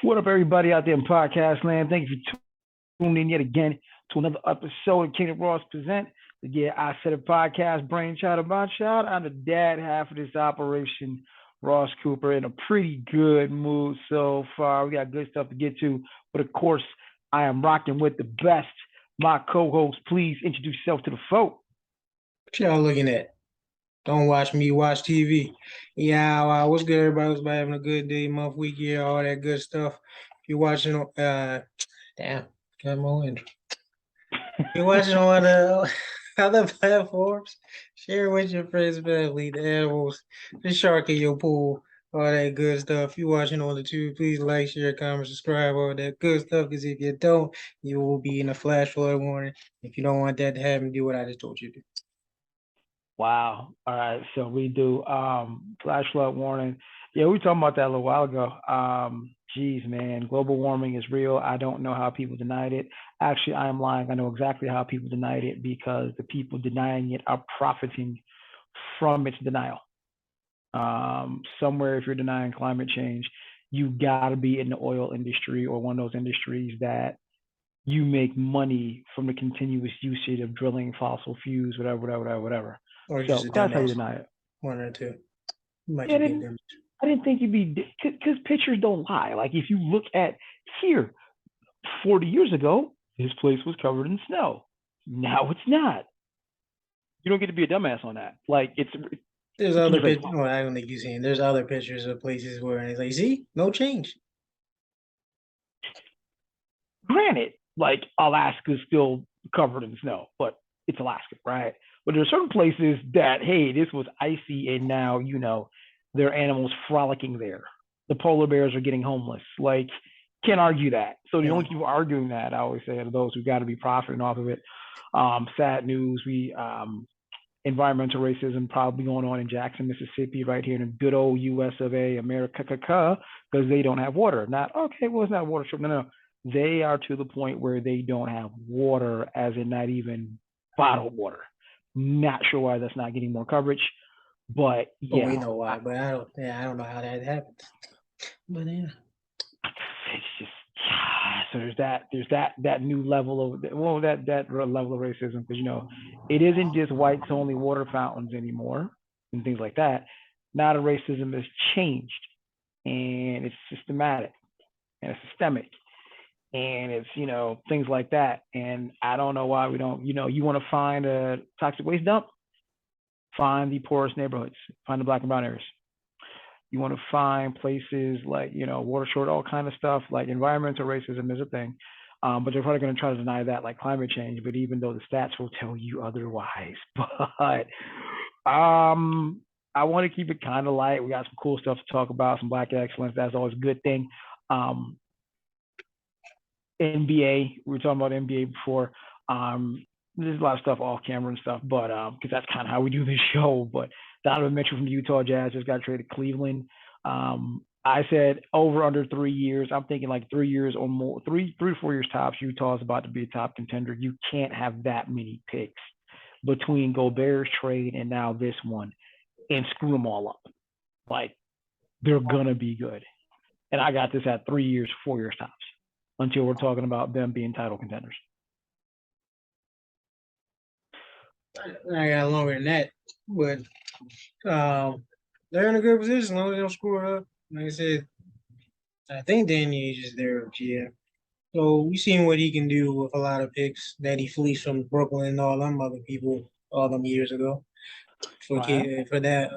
What up, everybody out there in podcast land? Thank you for tuning in yet again to another episode of Kingdom Ross Present. The Yeah, I Said It podcast, brainchild of my child. I'm the dad half of this operation, Ross Cooper, in a pretty good mood so far. We got good stuff to get to, but of course, I am rocking with the best. My co-host, please introduce yourself to the folk. What y'all looking at? Don't watch me, watch TV. Yeah, what's good, everybody? What's about having a good day, month, week, year, all that good stuff. If you're watching damn, got more intro. If you're watching on other platforms, share with your friends, family, the animals, the shark in your pool, all that good stuff. If you're watching on the tube, please like, share, comment, subscribe, all that good stuff. Because if you don't, you will be in a flash flood warning. If you don't want that to happen, do what I just told you to do. Wow. All right. So we do flash flood warning. Yeah, we were talking about that a little while ago. Geez, man, global warming is real. I don't know how people denied it. Actually, I am lying. I know exactly how people denied it because the people denying it are profiting from its denial. Somewhere, if you're denying climate change, you got to be in the oil industry or one of those industries that you make money from the continuous usage of drilling fossil fuels, whatever. Or So just a that's how you dumbass. deny it. One or two. Might Yeah, just be a dumbass. I didn't think you'd be because pictures don't lie. Like if you look at here, 40 years ago, this place was covered in snow. Now it's not. You don't get to be a dumbass on that. Like There's it's in other your face. pictures. Oh, I don't think you've seen. There's other pictures of places where it's like, see, no change. Granted, like Alaska's still covered in snow, but it's Alaska, right? But there are certain places that, hey, this was icy and now, there are animals frolicking there. The polar bears are getting homeless. Like, can't argue that. So the Yeah. only people arguing that, I always say, are those who got to be profiting off of it. Sad news. Environmental racism probably going on in Jackson, Mississippi, right here in the good old U.S. of A. America, because they don't have water. Not okay. Well, it's not water. No. They are to the point where they don't have water, as in not even bottled water. Not sure why that's not getting more coverage, but Well, we yeah, know why, but I don't. Yeah, I don't know how that happens. But yeah, it's just so there's that new level of that level of racism because it isn't just whites only water fountains anymore and things like that. Now the racism has changed and it's systematic and it's systemic and it's things like that. And I don't know why we don't. You want to find a toxic waste dump, find the poorest neighborhoods, find the black and brown areas. You want to find places like water short, all kind of stuff. Like environmental racism is a thing, but they're probably going to try to deny that, like climate change. But even though the stats will tell you otherwise, but I want to keep it kind of light. We got some cool stuff to talk about, some black excellence. That's always a good thing. NBA, we were talking about NBA before. There's a lot of stuff off camera and stuff, but because that's kind of how we do this show. But Donovan Mitchell from the Utah Jazz just got traded to Cleveland. I said over under 3 years. I'm thinking like 3 years or more, 4 years tops. Utah is about to be a top contender. You can't have that many picks between Gobert's trade and now this one and screw them all up. Like they're gonna be good. And I got this at 3 years, 4 years tops until we're talking about them being title contenders. I got longer than that, but they're in a good position as long as they don't screw it up. Like I said, I think Danny Ainge is their GM. So we seen what he can do with a lot of picks that he fleeced from Brooklyn and all them other people all them years ago for Right. for that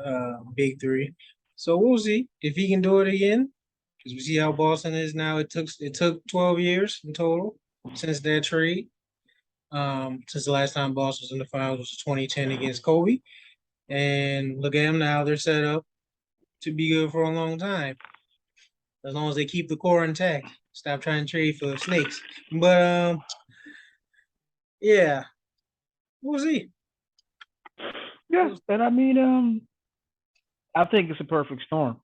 big three. So we'll see if he can do it again. Because we see how Boston is now. It took 12 years in total since that trade. Since the last time Boston was in the finals was 2010 against Kobe. And look at them now. They're set up to be good for a long time. As long as they keep the core intact. Stop trying to trade for snakes. But yeah. We'll see. Yeah, and I mean, I think it's a perfect storm.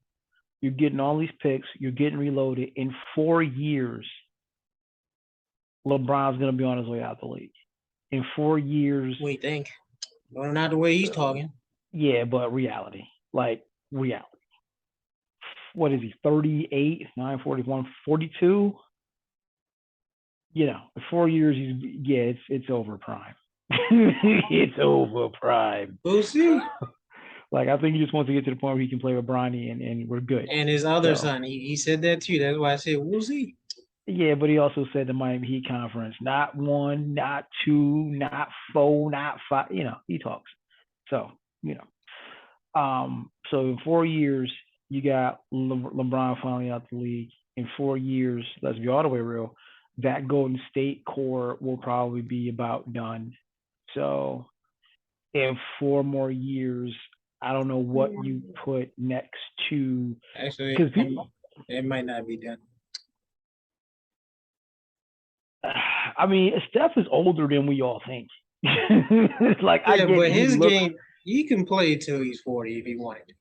You're getting all these picks. You're getting reloaded. In 4 years, LeBron's going to be on his way out the league. In 4 years, We think. Well, not the way he's talking. yeah, but reality, like reality. what is he, 38, 9, 41, 42? You know, in 4 years, it's over prime. It's over prime. We'll see. Like, I think he just wants to get to the point where he can play with Bronny and we're good. And his other So, son, he said that too. That's why I said we'll see. yeah, but he also said the Miami Heat conference, not one, not two, not four, not five. You know, he talks. So, you know, so in 4 years, you got LeBron finally out the league. In 4 years, let's be all the way real, that Golden State core will probably be about done. So in 4 more years, I don't know what you put next to, Actually, because people, it might not be done. I mean, Steph is older than we all think. Like, I Yeah, get but he his looks. game, he can play till he's 40 if he wanted to.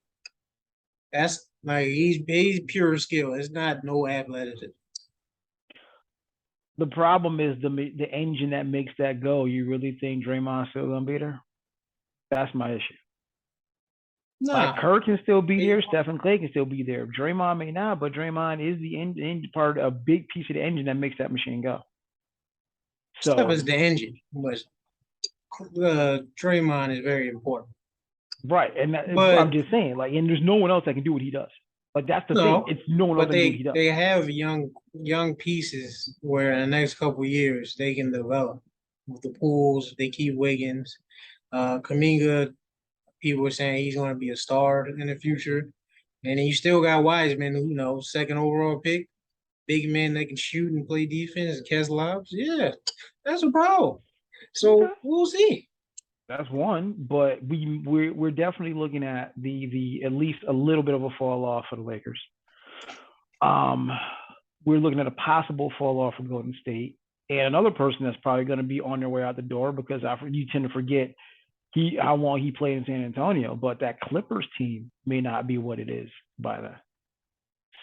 That's like he's pure skill. It's not no athleticism. The problem is the engine that makes that go. You really think Draymond's still gonna be there? That's my issue. Like, Nah, Kerr can still be he, there, Stephen Clay can still be there. Draymond may not, but Draymond is the engine part, a big piece of the engine that makes that machine go. Steph So is the engine, but Draymond is very important. right, and I'm But just saying, like, and there's no one else that can do what he does. Like, that's the thing. no, It's no one else but that can do what he does. they have young pieces where in the next couple of years they can develop with the pools. They keep Wiggins, Kaminga. People were saying he's going to be a star in the future, and then you still got Wiseman, who second overall pick, big man that can shoot and play defense and catch lobs. Yeah, that's a problem. Okay. So we'll see. That's one, but we're definitely looking at the at least a little bit of a fall off for the Lakers. Um, we're looking at a possible fall off for Golden State, and another person that's probably going to be on their way out the door, because you tend to forget how long he played in San Antonio, but that Clippers team may not be what it is by then.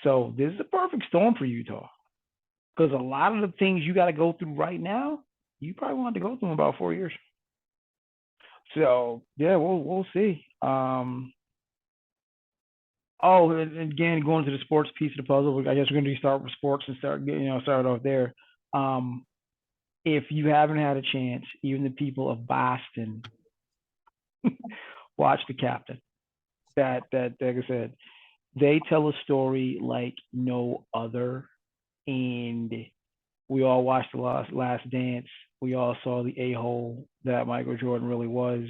So this is a perfect storm for Utah, because a lot of the things you got to go through right now, you probably want to go through in about 4 years. So yeah, we'll see. Oh, and again, going to the sports piece of the puzzle, I guess we're going to start with sports and start off there. Um, if you haven't had a chance, even the people of Boston, watch The Captain. That like I said, they tell a story like no other, and we all watched the last dance. We all saw the a-hole that Michael Jordan really was.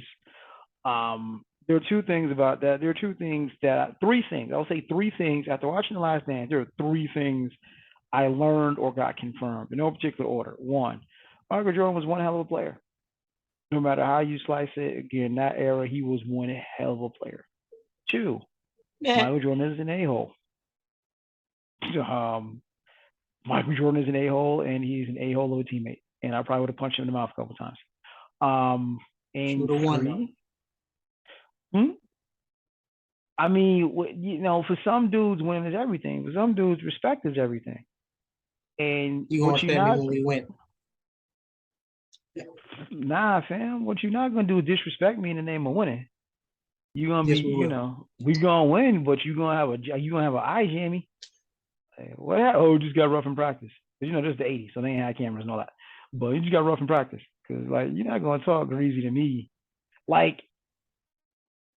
There are two things about that. There are three things. I'll say three things. After watching The Last Dance, there are three things I learned or got confirmed in no particular order. One, Michael Jordan was one hell of a player. No matter how you slice it, again, that era, he was one hell of a player. Two, Yeah, Michael Jordan is an a-hole. Um, Michael Jordan is an a-hole, and he's an a-hole of a teammate. And I probably would have punched him in the mouth a couple times. And should have won though. three, hmm? I mean, for some dudes, winning is everything. For some dudes, respect is everything. And You gonna what you respect me not, when we win? nah, fam, what you're not gonna do is disrespect me in the name of winning. You're gonna be, Yes, we will. we gonna win, but you gonna have an eye jammy. What happened? Oh, just got rough in practice. This is the '80s, so they ain't had cameras and all that. But you just got rough in practice, because like, you're not gonna talk greasy to me. Like,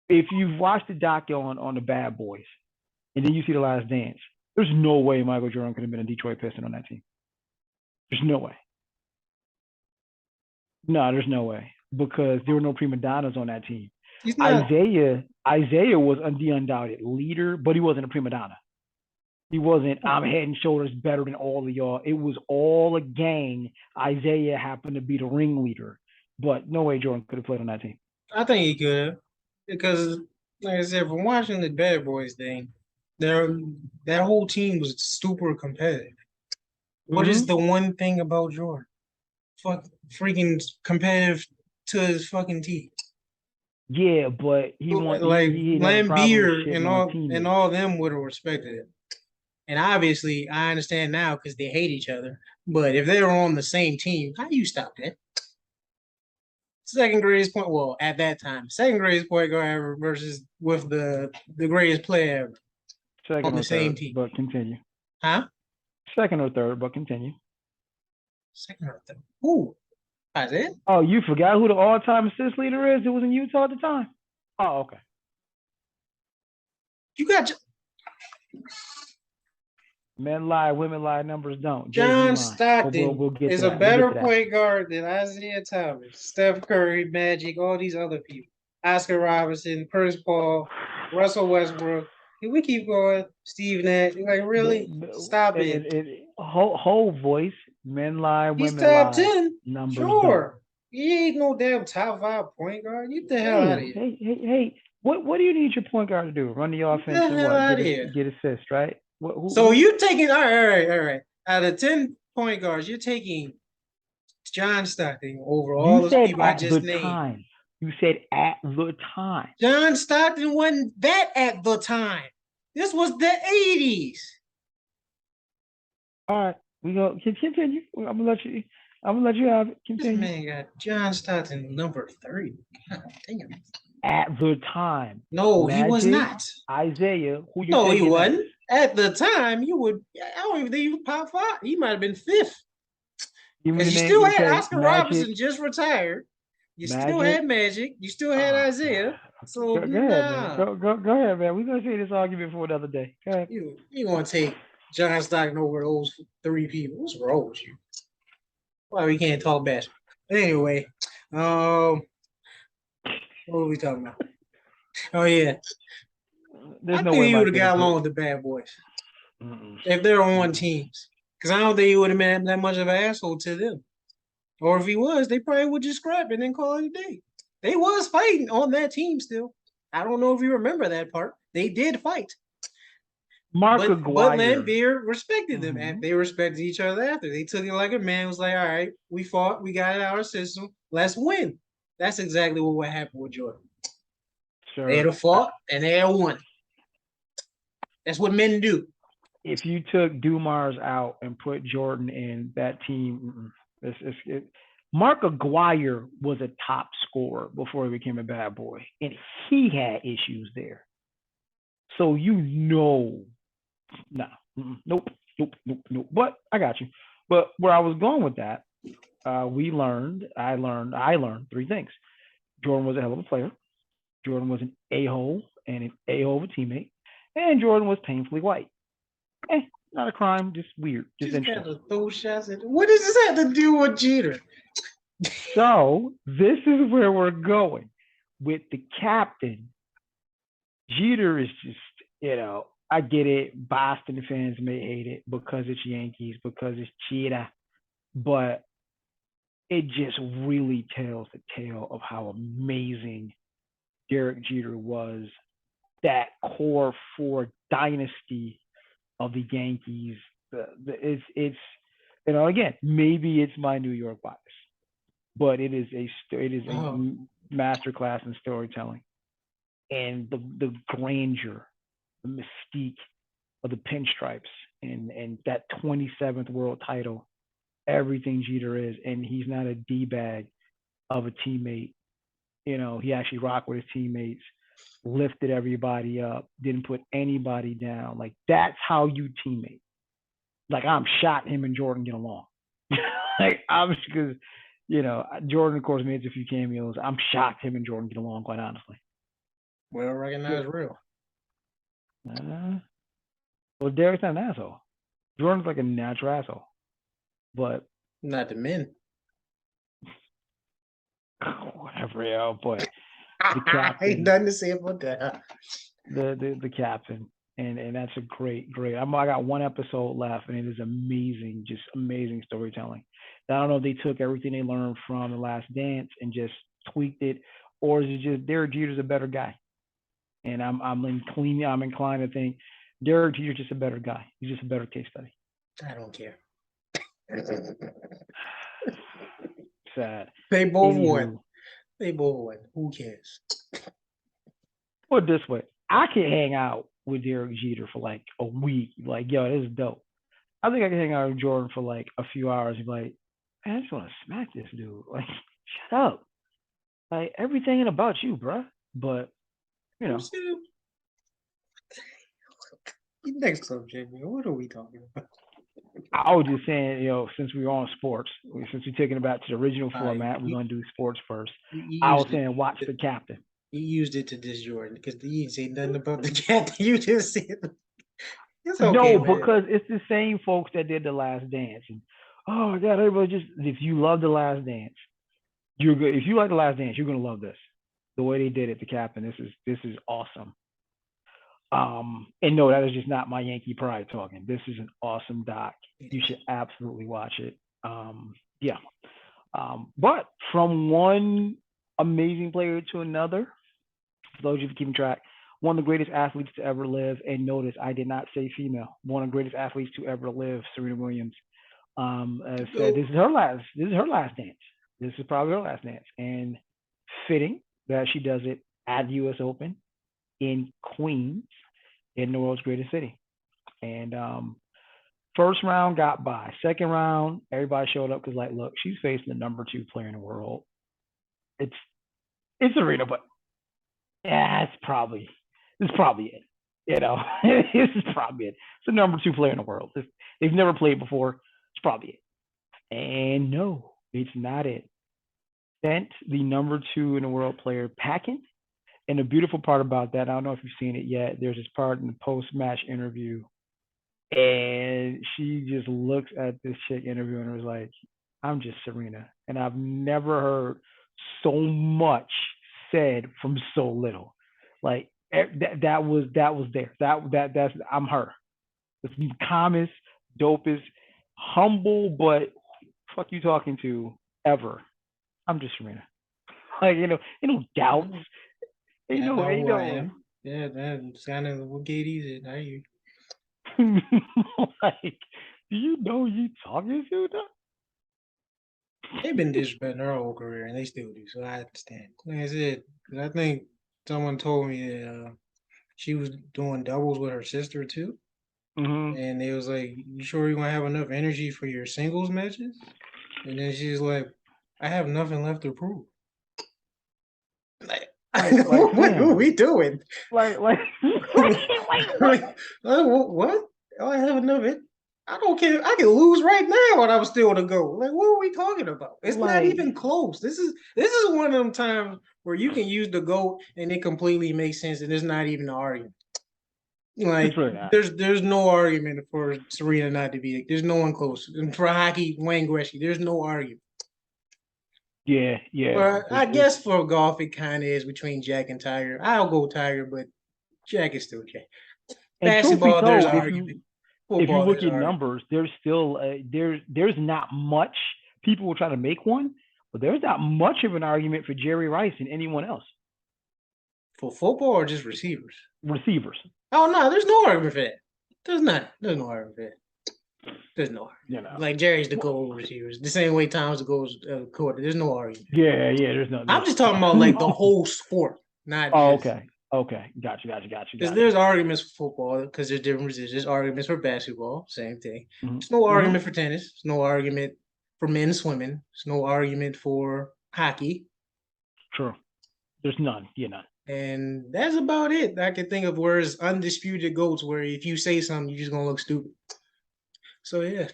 if you've watched the doc on the Bad Boys, and then you see The Last Dance, there's no way Michael Jordan could have been a Detroit Piston on that team. There's no way. No, there's no way, because there were no prima donnas on that team. He's not. Isaiah was the undoubted leader, but he wasn't a prima donna. He wasn't, I'm head and shoulders better than all of y'all. It was all a gang. Isaiah happened to be the ringleader, but no way Jordan could have played on that team. I think he could because, like I said, from watching the Bad Boys thing, there that whole team was super competitive. What is Mm-hmm. the one thing about Jordan? Fuck, freaking competitive to his fucking team. Yeah, but he Like didn't have a problem Lambeer and shitting on teammates. all them would have respected it. And obviously, I understand now because they hate each other. But if they were on the same team, how do you stop that? Second greatest point. Well, at that time, second greatest point guard ever versus with the greatest player ever. on Second the or same third, team. but continue. Huh? Second or third, but continue. Second or third. Who? Isaiah? Oh, you forgot who the all-time assist leader is? It was in Utah at the time. Oh, okay. You got Men lie, women lie, numbers don't. John Jay-Z line. But Stockton we'll get is to a that. We'll get better to that. point guard than Isaiah Thomas, Steph Curry, Magic, all these other people. Oscar Robinson, Chris Paul, Russell Westbrook. Can we keep going? Steve Nash. Like, really? Stop it. Whole voice. Men lie, He's women top lie, 10. numbers Sure. He ain't no damn top 5 point guard. Get the hell out of don't. here. Hey. What do you need your point guard to do? Run the offense Get the and hell what? out of here. Get assists, right? So you taking all right. Out of 10 point guards, you're taking John Stockton over all those people I just named. Time. You said at the time. John Stockton wasn't that at the time. This was the 80s. All right, we go continue. I'm gonna let you have it. Continue. This man got John Stockton number 30. God damn. At the time. No, Magic, he was not. Isaiah, who you No, he wasn't. At the time, you would. I don't even think he was top 5. He might have been 5th. Because you still had Oscar Robinson just retired. You still had Magic. You still had Isaiah. So go ahead, man. Go ahead, man. We're gonna see this argument for another day. Go ahead. You gonna take John Stockton over those 3 people? What's wrong with you? Why we can't talk basketball? But anyway, what are we talking about? Oh yeah, I think he would have got along with the bad boys if they're on teams. Because I don't think he would have been that much of an asshole to them. Or if he was, they probably would just scrap and then call it a day. They was fighting on that team still. I don't know if you remember that part. They did fight. But Lambeer respected them, and they respected each other after. They took it like a man. Was like, all right, we fought, we got it out of our system. Let's win. That's exactly what happened with Jordan. Sure. They had fought and they had won. That's what men do. If you took Dumars out and put Jordan in that team, Mark Aguirre was a top scorer before he became a bad boy, and he had issues there. So nope. But I got you. But where I was going with that, I learned 3 things. Jordan was a hell of a player. Jordan was an a-hole and an a-hole of a teammate, and Jordan was painfully white. Not a crime, just weird, just interesting. Those shots. What does this have to do with Jeter? So this is where we're going with the captain. Jeter is just, I get it. Boston fans may hate it because it's Yankees, because it's Jeter, but it just really tells the tale of how amazing Derek Jeter was. That core 4 dynasty of the Yankees. It's again, maybe it's my New York bias, but it is a masterclass in storytelling and the grandeur, the mystique of the pinstripes and that 27th world title, everything Jeter is, and he's not a D-bag of a teammate. He actually rocked with his teammates, lifted everybody up, didn't put anybody down. Like, that's how you teammate. Like, I'm shocked him and Jordan get along. Like, obviously, because, Jordan, of course, made a few cameos. I'm shocked him and Jordan get along, quite honestly. Well recognized real. Well, Derek's not an asshole. Jordan's like a natural asshole. But not the men. Whatever, yo, but the captain. Ain't nothing to say about that. The captain. And that's a great. I got 1 episode left, and it is amazing, just amazing storytelling. I don't know if they took everything they learned from The Last Dance and just tweaked it, or is it just Derek Jeter's a better guy? And I'm inclined to think Derek Jeter's just a better guy. He's just a better case study. I don't care. Sad. They both won. Who cares? Put it this way, I can hang out with Derek Jeter for like a week. Like, yo, this is dope. I think I can hang out with Jordan for like a few hours and be like, man, I just want to smack this dude. Like, shut up. Like, everything ain't about you, bro. But, Next subject, man. What are we talking about? I was just saying, since we were on sports, since we're taking it back to the original format, we're You, going to do sports first. you I was used it. saying, watch the captain. You used it to diss Jordan because you didn't say nothing about the cat. You just said it's okay, No, man. because it's the same folks that did the Last Dance. And oh my God, everybody just if you love the Last Dance, you're good. If you like the Last Dance, you're gonna love this. The way they did it, the captain. This is awesome. And no, that is just not my Yankee pride talking. This is an awesome doc. You should absolutely watch it. Yeah. But from one amazing player to another, for those of you keeping track, one of the greatest athletes to ever live. And notice, I did not say female. One of the greatest athletes to ever live, Serena Williams, said this is her last. This is her last dance. This is probably her last dance, and fitting that she does it at the U.S. Open in Queens, in the world's greatest city. And first round got by. Second round, everybody showed up because, like, look, she's facing the number 2 player in the world. It's Serena, but yeah, it's probably it. This is probably it. It's the number 2 player in the world. They've never played before. It's probably it. And no, it's not it. Sent the number 2 in the world player packing. And the beautiful part about that, I don't know if you've seen it yet. There's this part in the post-match interview, and she just looks at this chick interviewing her, was like, "I'm just Serena," and I've never heard so much said from so little. Like that was there. That's I'm her. It's the calmest, dopest, humble, but fuck you talking to ever. I'm just Serena. Like, doubts. I know who I am. Yeah, that's kind of what gate is it. Are you? Like, do you know you talking to them? They've been disrespecting her whole career, and they still do. So I understand. Like I said, because I think someone told me that she was doing doubles with her sister too, and they was like, "You sure you're gonna have enough energy for your singles matches?" And then she's like, "I have nothing left to prove." Like, what are we doing? Like, what? I have enough. I don't care. I can lose right now, and I'm still to go. Like, what are we talking about? It's not even close. This is one of them times where you can use the GOAT and it completely makes sense, and there's not even an argument. Like, there's no argument for Serena not to be. There's no one close. And for hockey, Wayne Gretzky, there's no argument. Yeah. But I guess for golf, it kind of is between Jack and Tiger. I'll go Tiger, but Jack is still Jack. Basketball, there's an argument. If you look at numbers, there's still there's not much. People will try to make one, but there's not much of an argument for Jerry Rice and anyone else. For football or just receivers? Receivers. Oh no, there's no argument for that. There's not. There's no argument for that. There's no argument. Like Jerry's the goal receivers, the same way Tom's the goal quarter. There's no argument. Yeah. There's no. I'm just talking about like the whole sport, not. Oh, okay. Gotcha. Because there's arguments for football because there's differences. There's arguments for basketball, same thing. There's no argument for tennis. There's no argument for men's swimming. There's no argument for hockey. True. There's none. None. And that's about it. I can think of where it's undisputed GOATs, where if you say something, you're just gonna look stupid. So yeah.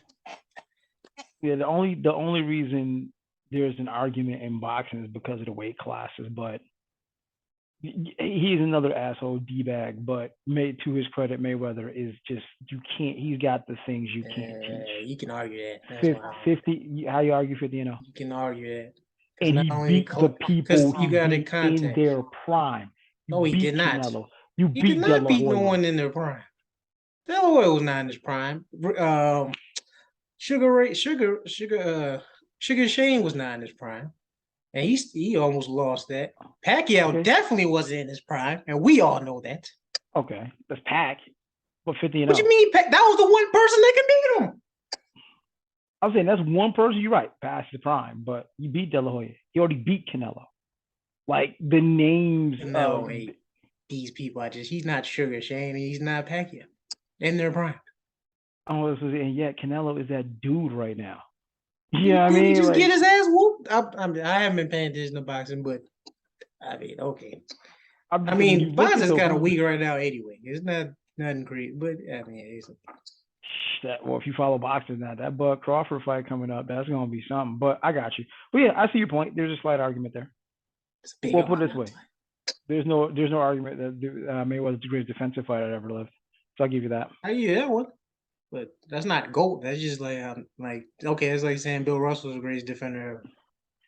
Yeah, the only reason there's an argument in boxing is because of the weight classes, but he's another asshole D-bag, but to his credit, Mayweather is just, you can't, he's got the things you can't teach. You can argue that. 50, how you argue 50 You can argue that. And he beat the people he beat in their prime. No, he did not. Canelo. He did not beat no one in their prime. De La Hoya was not in his prime. Sugar Shane was not in his prime. And he almost lost that. Pacquiao definitely wasn't in his prime, and we all know that. Okay, that's Pac. What 50 What you mean? That was the one person that could beat him. I'm saying that's one person. You're right, past the prime, but you beat De La Hoya. He already beat Canelo. Like the names of these people, he's not Sugar Shane, and he's not Pacquiao in their prime. Oh, and yet Canelo is that dude right now. Yeah, I mean, just get his ass whooped. I haven't been paying attention to boxing, but I mean, okay. I mean, boxing's kind of weak right now anyway. It's not. Nothing great, but I mean, Well, if you follow boxing, that Bud Crawford fight coming up, that's gonna be something. But I got you. But yeah, I see your point. There's a slight argument there. it's a big Well, put it this argument. way: there's no argument that Mayweather's the greatest defensive fighter that ever lived. So I'll give you that. Oh yeah, that one. But that's not GOAT. That's just like okay, it's like saying Bill Russell's the greatest defender ever.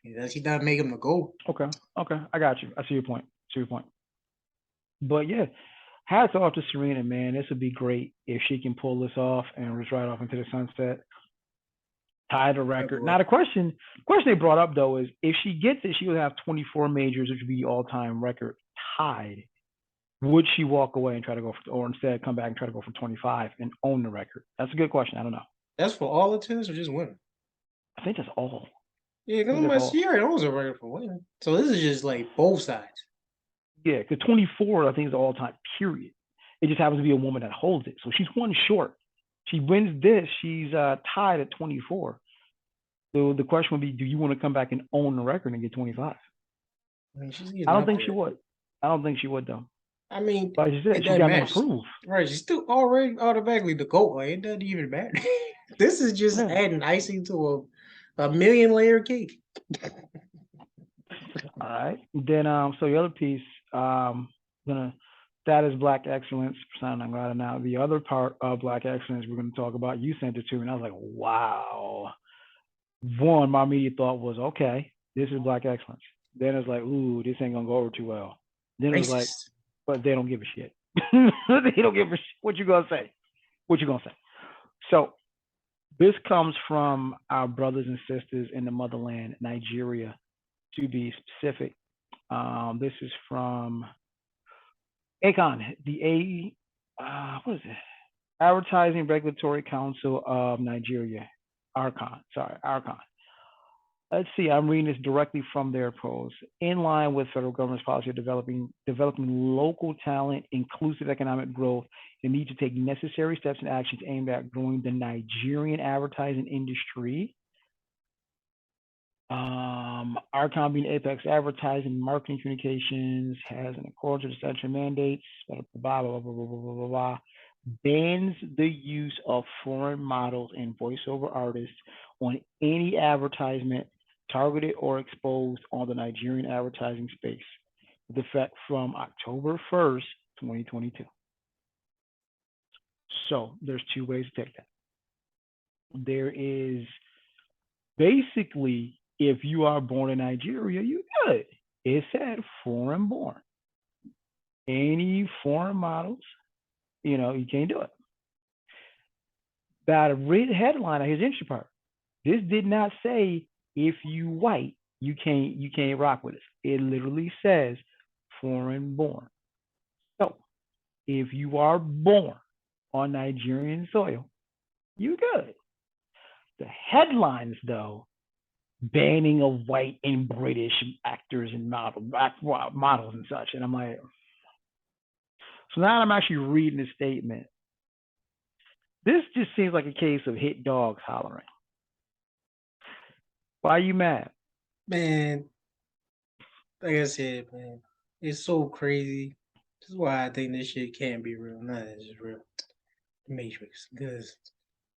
He doesn't make him the GOAT. Okay, I got you. I see your point. But yeah, hats off to Serena, man. This would be great if she can pull this off and just ride off into the sunset, tie the record. Now the question they brought up though is if she gets it, she would have 24 majors, which would be all-time record tied. Would she walk away and try to go for, or instead come back and try to go for 25 and own the record? That's a good question. I don't know. That's for all the tennis or just women? I think that's all. Yeah, because she already owns a record for women. So this is just like both sides. Yeah, because 24, I think, is the all-time period. It just happens to be a woman that holds it. So she's one short. She wins this. She's tied at 24. So the question would be, do you want to come back and own the record and get 25? I mean, I don't think she would. I don't think she would, though. I mean, like you said, she got more to prove. Right, she's still already automatically the GOAT. Like, it doesn't even matter. This is just adding icing to a million-layer cake. All right. Then, so the other piece, that is Black Excellence. Now, the other part of Black Excellence we're going to talk about, you sent it to me, and I was like, wow. One, my immediate thought was, okay, this is Black Excellence. Then it's like, ooh, this ain't going to go over too well. Then it was like, but they don't give a shit. They don't give a shit. What you going to say? So this comes from our brothers and sisters in the motherland, Nigeria, to be specific. This is from ACON, what is it? Advertising Regulatory Council of Nigeria, ARCON. Let's see, I'm reading this directly from their post. In line with federal government's policy of developing local talent, inclusive economic growth, the need to take necessary steps and actions aimed at growing the Nigerian advertising industry. ARCON being Apex Advertising Marketing Communications has an accord to the central mandates, bans the use of foreign models and voiceover artists on any advertisement targeted or exposed on the Nigerian advertising space, with effect from October 1st, 2022. So there's two ways to take that. There is basically, if you are born in Nigeria, you good. It said foreign born. Any foreign models, you can't do it. By the written headline, here's the interesting part. This did not say if you white, you can't rock with us. It literally says foreign born. So if you are born on Nigerian soil, you good. The headlines, though, banning of white and British actors and models and such. And I'm like, so now I'm actually reading the statement. This just seems like a case of hit dogs hollering. Why are you mad? Man, like I said, man, it's so crazy. This is why I think this shit can't be real. None of this is real. The Matrix. Because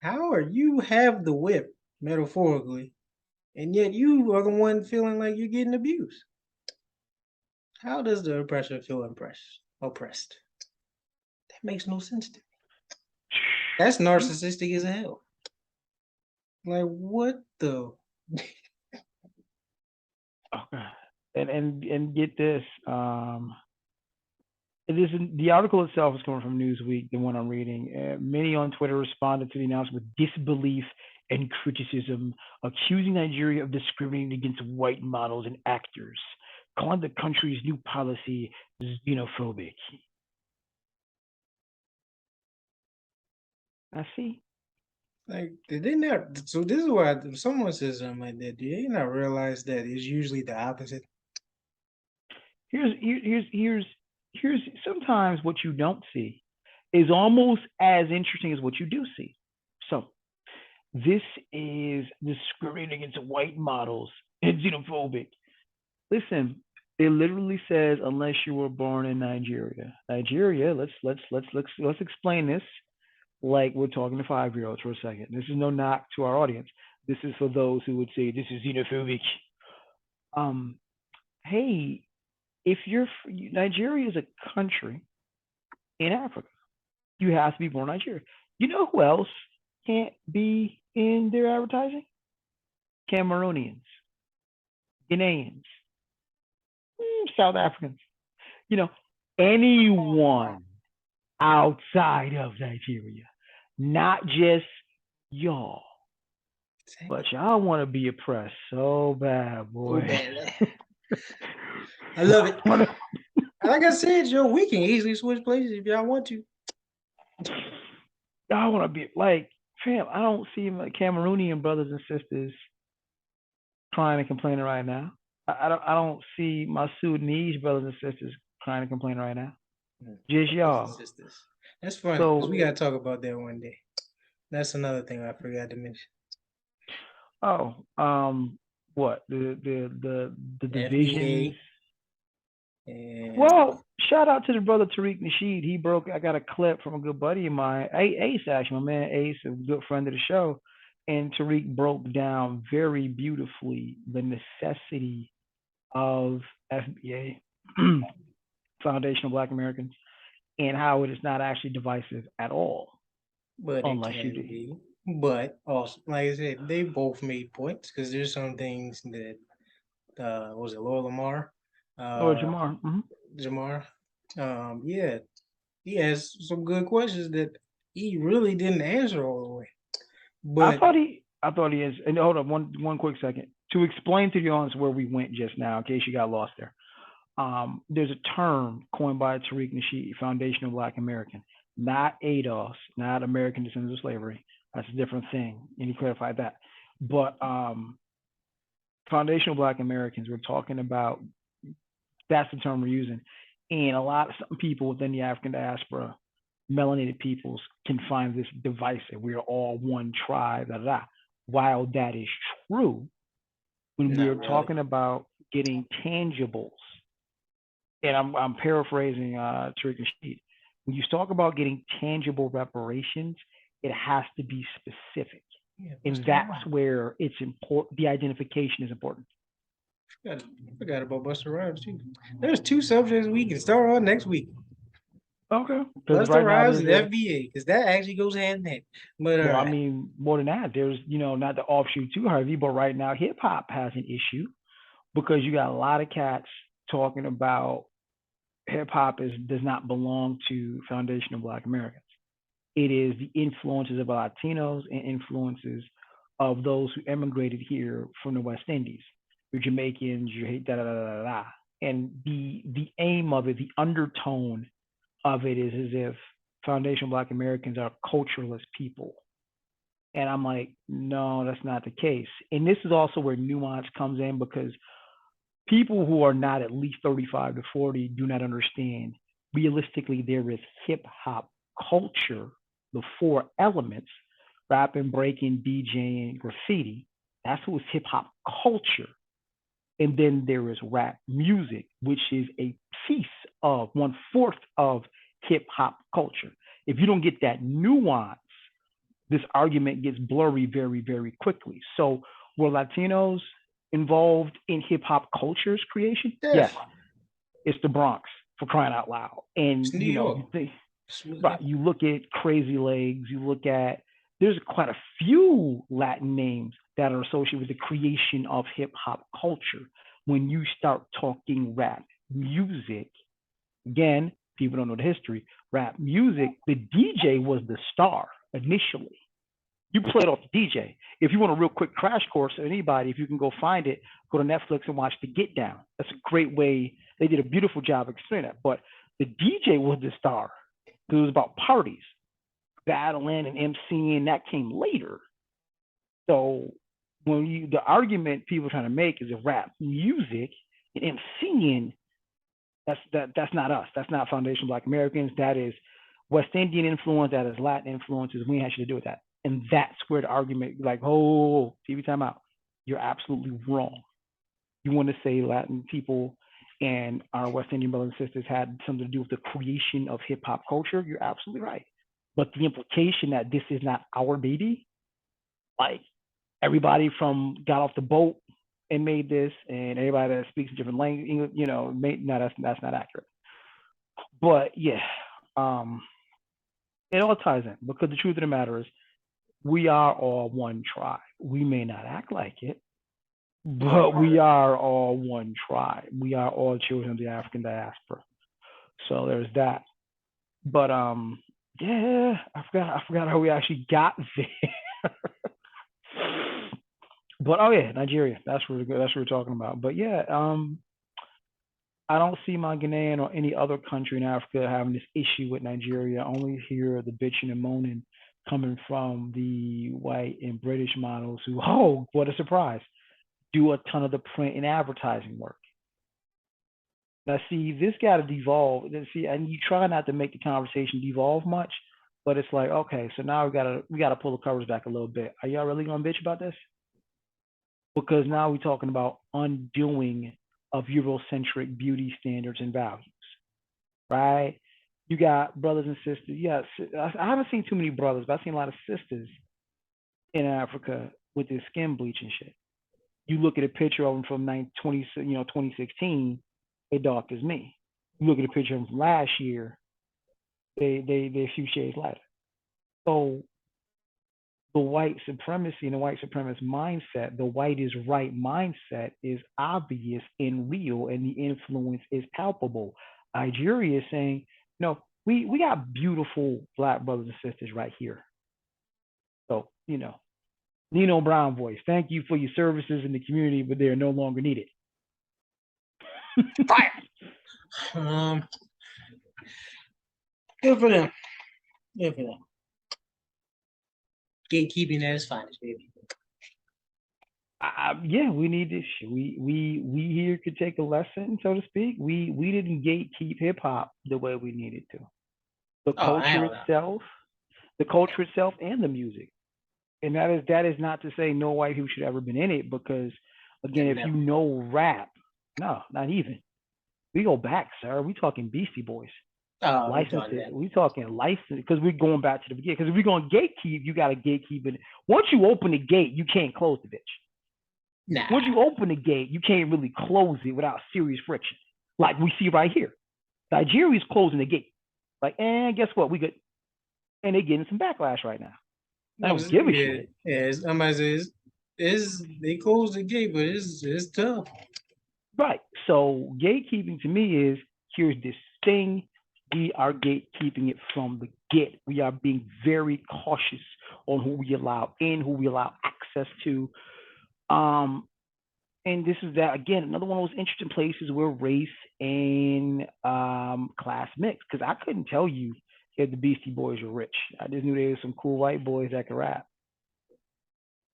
how are you have the whip, metaphorically, and yet you are the one feeling like you're getting abused? How does the oppressor feel oppressed? That makes no sense to me. That's narcissistic as hell. Like, what the? Okay. And get this. It is the article itself is coming from Newsweek, the one I'm reading. Many on Twitter responded to the announcement with disbelief and criticism, accusing Nigeria of discriminating against white models and actors, calling the country's new policy xenophobic. I see. Like, did they not? So this is why someone says something like that. Do they not realize that it's usually the opposite? Here's sometimes what you don't see is almost as interesting as what you do see. So this is discriminating against white models and xenophobic. Listen, It literally says unless you were born in Nigeria. Nigeria. Let's explain this like we're talking to 5-year-olds for a second. This is no knock to our audience. This is for those who would say this is xenophobic. Um, hey, if Nigeria is a country in Africa, you have to be born in Nigeria. You know who else can't be in their advertising? Cameroonians, Ghanaians, South Africans. You know, anyone outside of Nigeria, not just y'all. But y'all want to be oppressed so bad, boy. So bad. I love it. Like I said, Joe, we can easily switch places if y'all want to. Y'all want to be like, fam, I don't see my Cameroonian brothers and sisters crying and complaining right now. I don't see my Sudanese brothers and sisters crying and complaining right now. Just y'all. Sisters. That's funny because we gotta talk about that one day. That's another thing I forgot to mention. Oh, what the divisions? And... Well, shout out to the brother Tariq Nasheed. He broke. I got a clip from a good buddy of mine, Ace, actually, my man Ace, a good friend of the show, and Tariq broke down very beautifully the necessity of FBA, Foundational Black Americans, and how it is not actually divisive at all. But unless you do. Be. But also, like I said, they both made points because there's some things that was it Lord Lamar? Jamar. Mm-hmm. Jamar. Yeah, he has some good questions that he really didn't answer all the way. But I thought he is. And hold on one quick second to explain to the audience where we went just now, in case you got lost there. There's a term coined by Tariq Nasheed, Foundational Black American, not ADOS, not American Descendants of Slavery. That's a different thing, and he clarified that. But Foundational Black Americans, we're talking about. That's the term we're using, and a lot of people within the African diaspora, melanated peoples, can find this divisive. We are all one tribe. Da, da, da. While that is true, when we are talking about getting tangibles, and I'm paraphrasing Tariq Nasheed, when you talk about getting tangible reparations, it has to be specific. Yeah, and that's where it's important. The identification is important. I forgot about Busta Rhymes too. There's 2 subjects we can start on next week. Okay. Busta Rhymes and FBA, because that actually goes hand in hand. But well, I mean, more than that, there's not to offshoot too heavy, but right now hip hop has an issue because you got a lot of cats talking about hip hop does not belong to Foundational Black Americans. It is the influences of Latinos and influences of those who emigrated here from the West Indies. Your Jamaicans, your da da da da da. And the aim of it, the undertone of it is as if Foundational Black Americans are culturalist people. And I'm like, no, that's not the case. And this is also where nuance comes in because people who are not at least 35 to 40 do not understand. Realistically, there is hip hop culture, the 4 elements, rapping, breaking, DJing, graffiti. That's what is hip hop culture. And then there is rap music, which is a piece of 1/4 of hip hop culture. If you don't get that nuance, this argument gets blurry very, very quickly. So were Latinos involved in hip hop culture's creation? Yes. It's the Bronx, for crying out loud. And you look at Crazy Legs, there's quite a few Latin names that are associated with the creation of hip hop culture. When you start talking rap music, again, people don't know the history. Rap music, the DJ was the star initially. You played off the DJ. If you want a real quick crash course, anybody, if you can go find it, go to Netflix and watch The Get Down. That's a great way. They did a beautiful job explaining that. But the DJ was the star because it was about parties, battling and MCing. That came later. So the argument people are trying to make is if rap music and MCing, that's not us. That's not Foundational Black Americans. That is West Indian influence. That is Latin influences. We ain't had shit to do with that. And that's where the argument, like, oh, TV time out. You're absolutely wrong. You want to say Latin people and our West Indian brothers and sisters had something to do with the creation of hip hop culture, you're absolutely right. But the implication that this is not our baby, like everybody from got off the boat and made this, and everybody that speaks a different language, no, that's not accurate. But yeah, um, it all ties in because the truth of the matter is we are all one tribe. We may not act like it, but we are all one tribe. We are all children of the African diaspora. So there's that. But yeah, I forgot how we actually got there. But oh yeah, Nigeria. That's what we're talking about. But yeah, I don't see my Ghanaian or any other country in Africa having this issue with Nigeria. I only hear the bitching and moaning coming from the white and British models who, oh, what a surprise, do a ton of the print and advertising work. Now, see, this got to devolve. See, and you try not to make the conversation devolve much, but it's like, okay, so now we gotta pull the covers back a little bit. Are y'all really gonna bitch about this? Because now we're talking about undoing of Eurocentric beauty standards and values, right? You got brothers and sisters. Yes, I haven't seen too many brothers, but I've seen a lot of sisters in Africa with this skin bleach and shit. You look at a picture of them from 2016, they dark as me. You look at a picture of them from last year, they a few shades lighter. So the white supremacy and the white supremacist mindset, the white is right mindset is obvious and real, and the influence is palpable. Nigeria is saying, no, we got beautiful black brothers and sisters right here. So, Nino Brown voice, thank you for your services in the community, but they are no longer needed. Fire. Good for them. Good for them. Gatekeeping at its finest, baby. Yeah, we need this. We here could take a lesson, so to speak. We didn't gatekeep hip hop the way we needed to. The culture itself, and the music, and that is not to say no white people should ever been in it, because again, if you know rap, no, not even. We go back, sir. We talking Beastie Boys. Licenses. We talking license, because we're going back to the beginning. Because if we're going to gatekeep, you got to gatekeep it. Once you open the gate, you can't close the bitch. Nah. Once you open the gate, you can't really close it without serious friction, like we see right here. Nigeria's closing the gate. Like, and guess what? We good. And they're getting some backlash right now. I don't give a shit. Yeah, I might say they closed the gate, but it's tough. Right. So gatekeeping to me is, here's this thing. We are gatekeeping it from the get. We are being very cautious on who we allow in, who we allow access to. And this is that again, another one of those interesting places where race and class mix. Because I couldn't tell you if the Beastie Boys were rich. I just knew they were some cool white boys that could rap.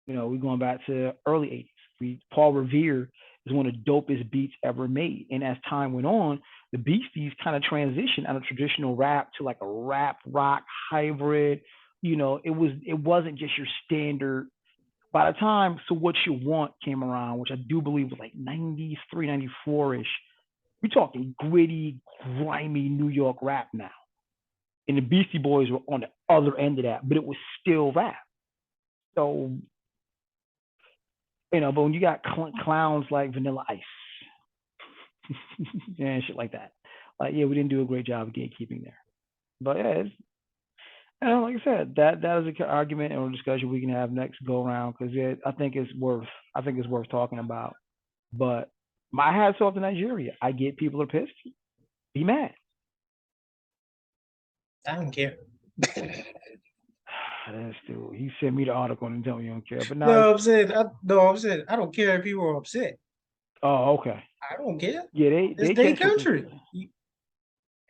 We're going back to early 80s. Paul Revere is one of the dopest beats ever made. And as time went on, the Beasties kind of transitioned out of traditional rap to like a rap rock hybrid. It wasn't just your standard. By the time So What You Want came around, which I do believe was like 93, 94-ish, we're talking gritty, grimy New York rap now. And the Beastie Boys were on the other end of that, but it was still rap. So, but when you got clowns like Vanilla Ice and shit like that, like, yeah, we didn't do a great job of gatekeeping there. But yeah, like I said, that is an argument or discussion we can have next go around, because I think it's worth talking about. But my hat's off to Nigeria. I get people are pissed. Be mad. I don't care. That's dude. He sent me the article and tell me you don't care. But no, I'm saying I don't care if people are upset. Oh, okay. I don't care. Yeah, it's their country.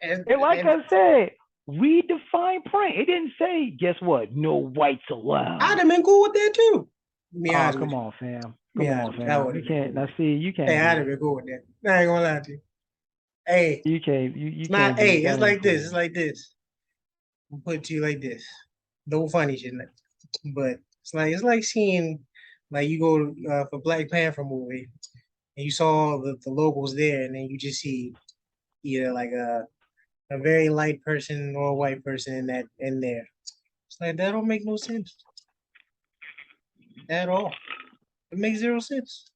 And like I said, redefine print. It didn't say, guess what? No whites allowed. I'd have been cool with that too. Come on, fam. Come on, fam. You can't. Now, see, you can't. Hey, I'd have been cool with that. I ain't gonna lie to you. Hey, you can't. You can't. Hey, it's like this. It's like this. I'll put it to you like this. No funny shit, but it's like seeing, like, you go for Black Panther movie, and you saw the locals there, and then you just see either like a very light person or a white person in there. It's like that don't make no sense at all. It makes zero sense.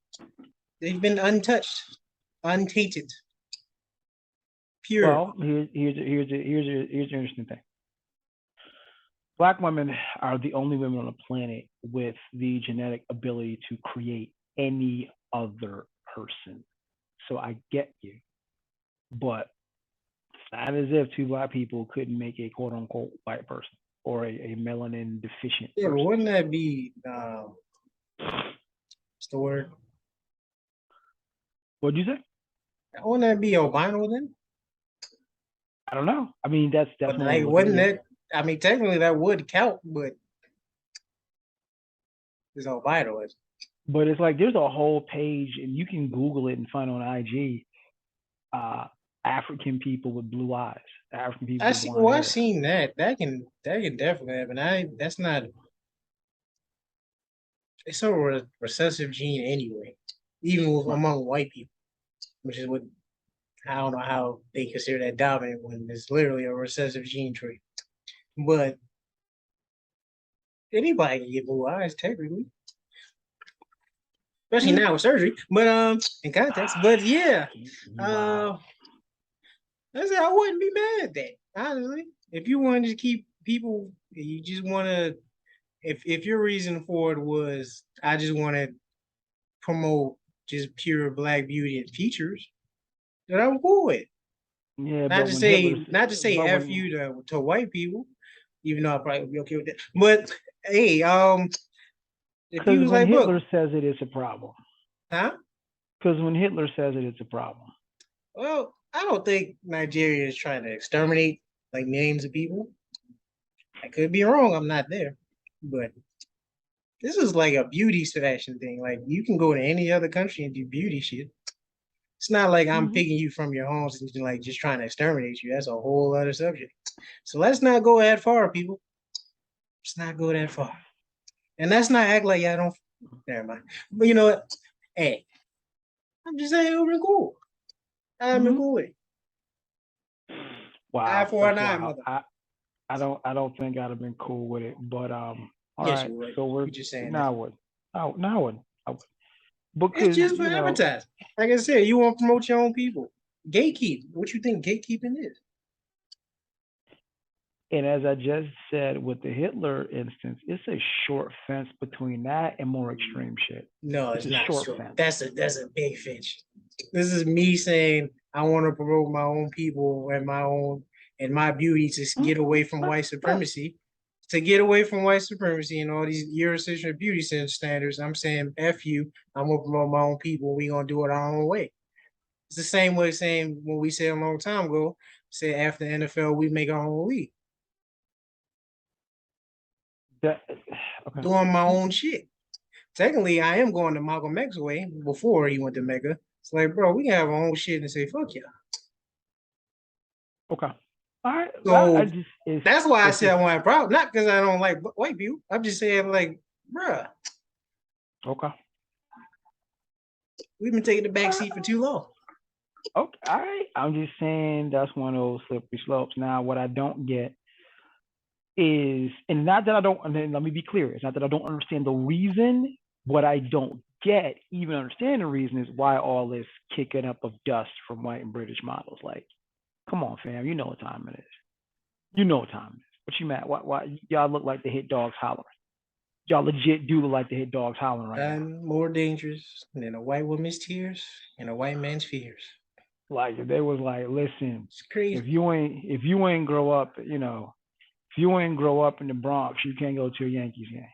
They've been untouched, untainted, pure. Well, here's an interesting thing. Black women are the only women on the planet with the genetic ability to create any other person. So I get you, but it's not as if two black people couldn't make a quote unquote white person or a melanin deficient Yeah, but person. wouldn't that be what's the word? What'd you say? Wouldn't that be albino then? I don't know. I mean, that's But one way like, to look at it. wouldn't Yeah. that? I mean, technically that would count, but it's albino. But it's like there's a whole page, and you can Google it and find on IG. African people with blue eyes, African people I with see. blonde Well, I hair. seen that. That can definitely happen. That's not. It's a recessive gene anyway, even with, Right. among white people, which is what I don't know how they consider that dominant when it's literally a recessive gene trait. But anybody can get blue eyes technically, especially Yeah. now with surgery. But in context, but yeah, Wow. I said I wouldn't be mad at that honestly. If you wanted to keep people, you just want to. If your reason for it was I just want to promote just pure black beauty and features, then I'm cool with. Yeah, Not but to when Hitler, say not to say but f when you to white people, even though I probably would be okay with that. But hey, if you because was when like, look, Hitler says it, it's a problem. huh? Because when Hitler says it, it's a problem. Well, I don't think Nigeria is trying to exterminate like names of people. I could be wrong. I'm not there, but this is like a beauty fashion thing. Like you can go to any other country and do beauty shit. It's not like I'm Mm-hmm. picking you from your homes and like just trying to exterminate you. That's a whole other subject. So let's not go that far, people. Let's not go that far. And let's not act like y'all don't. Never mind. But you know what? Hey, I'm just saying it was cool. I'm Mm-hmm. cool with it. Eye Wow, for that's an eye, wow. mother. I don't think I'd have been cool with it. But all Yes, right. you would. So we're You're just saying that. now what? Now what? I would. It's Because just for advertising. Like I said, you want to promote your own people. Gatekeep. What you think gatekeeping is? and as I just said with the Hitler instance, it's a short fence between that and more extreme shit. No, It's it's a not short short. fence. That's a big fish. This is me saying I want to promote my own people and my own and my beauty to get away from white supremacy. To get away from white supremacy and all these Eurocentric beauty standards, I'm saying F you. I'm gonna promote my own people. We gonna do it our own way. It's the same way saying when we said a long time ago, say after the NFL, we make our own league. That, okay. Doing my own shit. Technically, I am going to Malcolm X way before he went to Mecca. It's like, bro, we can have our own shit and say, fuck yeah. Okay. All right. I So just it's that's why I it's said just I want a problem. Not because I don't like white people. I'm just saying, like, bruh, okay. we've been taking the back seat for too long. Okay. All right. I'm just saying that's one of those slippery slopes. Now, what I don't get is, and not that I don't, and then let me be clear, it's not that I don't understand the reason. What I don't get, even understand the reason, is why all this kicking up of dust from white and British models. Like, come on, fam, you know what time it is. You know what time it is. What you mad? Why y'all look like the hit dogs hollering? Y'all legit do look like the hit dogs hollering right now. I'm more dangerous than a white woman's tears and a white man's fears. Like if they was like, listen, It's crazy. if you ain't grow up, if you ain't grow up in the Bronx, you can't go to a Yankees game.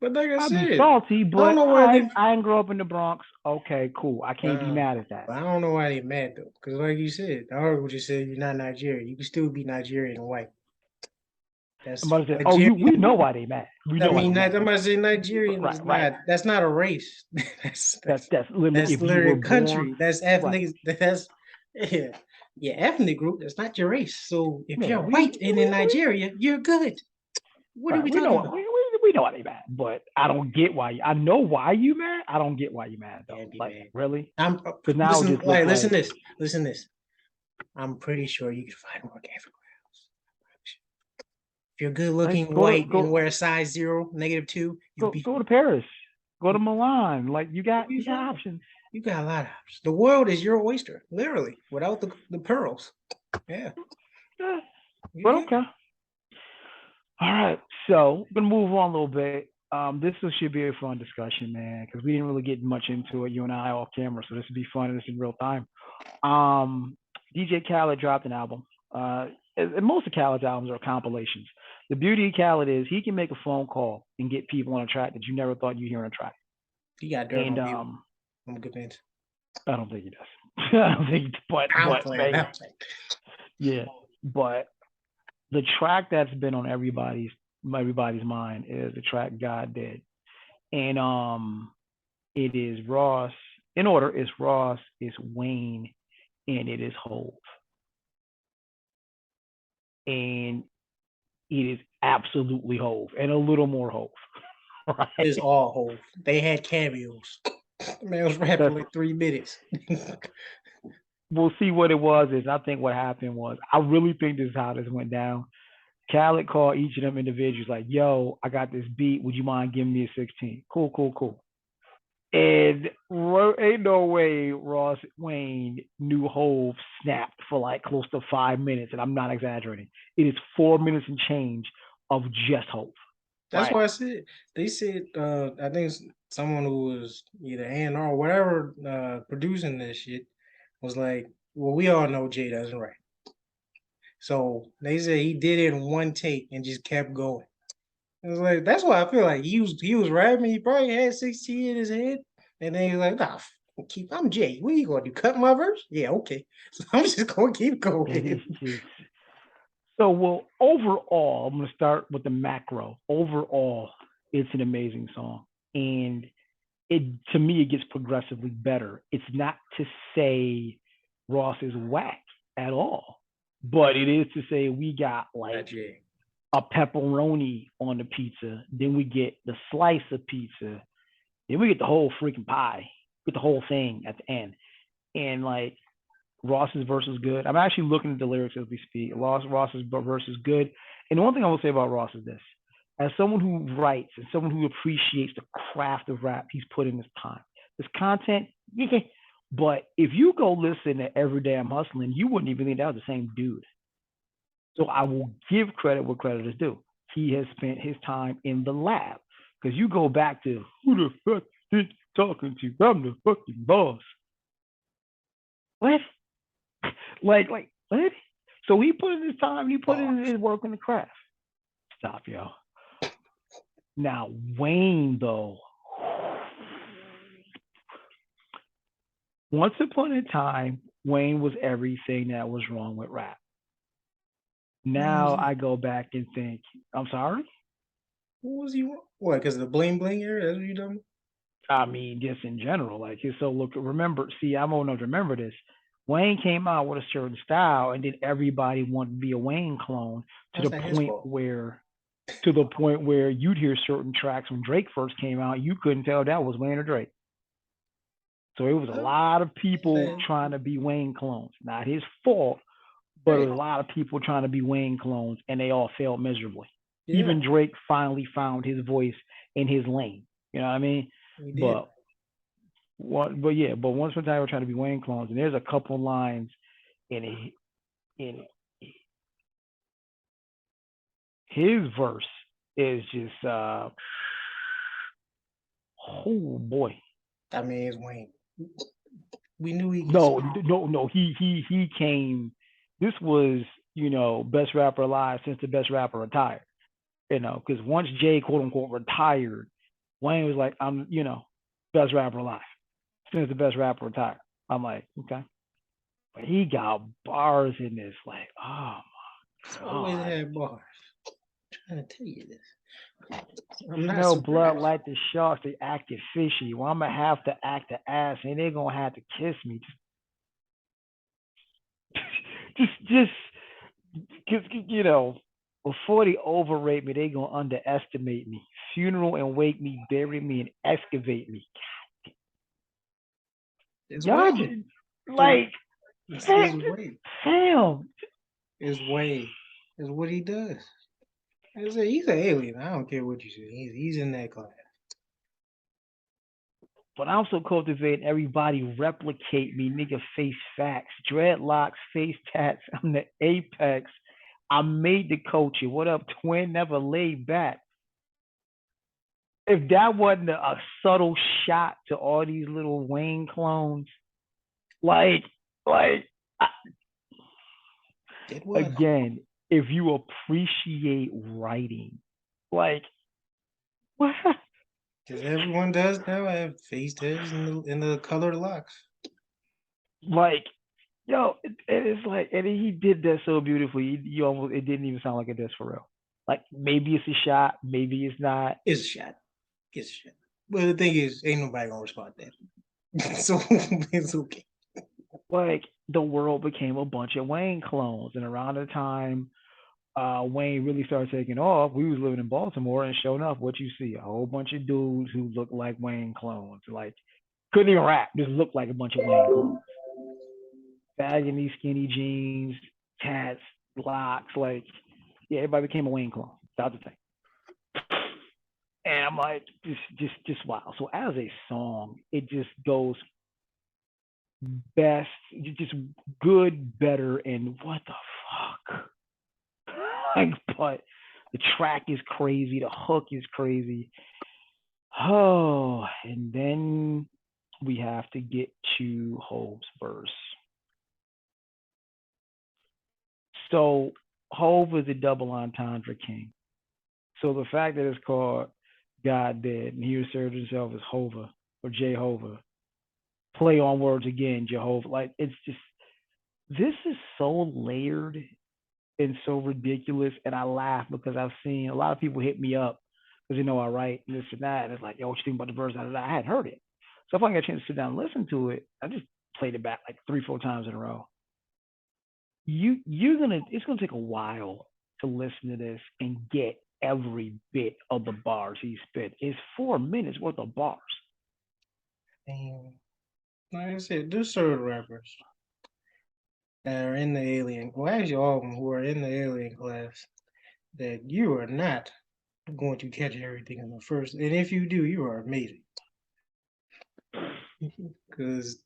But like I I'd said, be salty, I don't but know why they. I didn't grow up in the Bronx. Okay, cool. I can't be mad at that. I don't know why they mad though, because like you said, the article just said you're not Nigerian. You can still be Nigerian and white. I'm That's about to say, Nigerian. we know why they mad. We I know why mean, they mad. I'm about to say Nigerian is Right. not. That's not a race. that's That's literally if you literally were a country. born That's right. ethnic. That's yeah, yeah, ethnic group. That's not your race. So if Yeah, you're white and in Nigeria, you're good. What are right. we We know talking what about? know why they mad, but I don't get why. I know why you mad. I don't get why you mad though. Can't be Like mad. really? I'm Because now it listen. just looks Like, like listen this. I'm pretty sure you can find work everywhere else. If you're good like looking, white, and go wear a size 0, -2, you'll be go to Paris, go to Milan. Like you'll be you got fine. options. You got a lot of options. The world is your oyster, literally, without the pearls. Yeah, Yeah, you but got okay. All right, so we're gonna move on a little bit. This should be a fun discussion, man, because we didn't really get much into it, you and I off camera, so this would be fun and this in real time. Um, DJ Khaled dropped an album. And most of Khaled's albums are compilations. The beauty of Khaled is he can make a phone call and get people on a track that you never thought you'd hear on a track. you got dirt And on people. I'm convinced. I don't think he does. I don't think, I'm but playing. maybe, I'm playing. yeah. But the track that's been on everybody's mind is the track God Did, and it is Ross. In order, it's Ross, it's Wayne, and it is Hove, and it is absolutely Hove and a little more Hove, It's right? all whole. They had cameos. The man was rapping for That's, like 3 minutes. we'll see what it was. Is I think what happened was I really think this is how this went down. Khaled called each of them individuals like, "Yo, I got this beat. Would you mind giving me a 16?" Cool, cool, cool. And ain't no way Ross Wayne knew Hove snapped for like close to 5 minutes, and I'm not exaggerating. It is 4 minutes and change of just Hove, That's right? why I said they said I think someone who was either A&R or whatever producing this shit was like, well, we all know Jay doesn't write. So they said he did it in one take and just kept going. It was like that's why I feel like he was rapping. He probably had 16 in his head, and then he's like, "Nah, I'm Jay. What are you gonna do? Cut my verse? Yeah, okay. So I'm just gonna keep It is going." just so well. Overall, I'm gonna start with the macro. Overall, it's an amazing song, and it to me it gets progressively better. It's not to say Ross is whack at all, but it is to say we got Not like Jay. a pepperoni on the pizza, then we get the slice of pizza, then we get the whole freaking pie, get the whole thing at the end. And like Ross's verse is good. I'm actually looking at the lyrics as we speak. Ross's verse is good. And the one thing I will say about Ross is this: as someone who writes and someone who appreciates the craft of rap, he's put in his time. His content, but if you go listen to Every Day I'm Hustling, you wouldn't even think that was the same dude. So I will give credit where credit is due. He has spent his time in the lab. Because you go back to who the fuck is talking to? I'm the fucking boss. What? Like what? So he put in his time, he put in his work in the craft. Stop, yo. Now Wayne though. Once upon a time, Wayne was everything that was wrong with rap. Now I go back and think, I'm sorry? What was he? What? Because of the bling bling era? That's what you done? I mean, just in general, like so. Look, remember, see, I'm old enough to remember this. Wayne came out with a certain style, and then everybody wanted to be a Wayne clone to How's the that his point fault? where, you'd hear certain tracks when Drake first came out, you couldn't tell that was Wayne or Drake. So it was a lot of people trying to be Wayne clones. Not his fault, but it Right. was a lot of people trying to be Wayne clones, and they all failed miserably. Yeah, Even Drake finally found his voice in his lane. You know what I mean? he did. But but once upon a time we're trying to be Wayne clones, and there's a couple lines in in his verse is just oh boy. I mean, it's Wayne. We knew he could No, spit. no. He came. This was best rapper alive since the best rapper retired. Because once Jay quote unquote retired, Wayne was like, I'm best rapper alive since the best rapper retired. I'm like, okay. But he got bars in this, like, oh He's my always god. had bars. I'm trying to tell you this. I'm not Smell blood surprised. like the sharks, they acting fishy. Well, I'm gonna have to act the ass, and they're gonna have to kiss me. Just, because before they overrate me, they gonna underestimate me. funeral and wake me, bury me and excavate me. It's Y'all Wayne. just, like, It's Wayne. Sam. It's Wayne. It's what he does. I say he's an alien. I don't care what you say. He's in that class. But I'm so cultivating everybody replicate me, nigga. Face facts, dreadlocks, face tats. I'm the apex. I made the culture. What up, twin? Never laid back. If that wasn't a subtle shot to all these little Wayne clones, like, like I, It was. again, if you appreciate writing, like, what? Because everyone does now have face tats in the colored locks. Like, yo, it's like, and he did that so beautifully. You almost, it didn't even sound like a diss for real. Like, maybe it's a shot, maybe it's not. It's a shot. It's a shot. But the thing is, ain't nobody gonna respond to that. So it's okay. Like, the world became a bunch of Wayne clones, and around the time Wayne really started taking off, we was living in Baltimore, and showing up, what you see, a whole bunch of dudes who look like Wayne clones, like couldn't even rap, just looked like a bunch of Wayne clones, bagging these skinny jeans, tats, locks, like, yeah, everybody became a Wayne clone. That's the thing. And I'm like, just wow. So as a song, it just goes best, just good, better, and what the fuck? Like, but the track is crazy, the hook is crazy. Oh, and then we have to get to Hove's verse. So Hove is a double entendre king. So the fact that it's called God Dead and he referred to himself as Hova or Jehovah, play on words again, Jehovah. Like, it's just, this is so layered and so ridiculous. And I laugh because I've seen a lot of people hit me up because I write this and that. And it's like, yo, what you think about the verse? I hadn't heard it. So if I got a chance to sit down and listen to it, I just played it back like 3, 4 times in a row. It's gonna take a while to listen to this and get every bit of the bars he spit. It's 4 minutes worth of bars. And like I said, there's certain rappers that are in the alien, well, actually, all of them who are in the alien class, that you are not going to catch everything in the first. And if you do, you are amazing. Because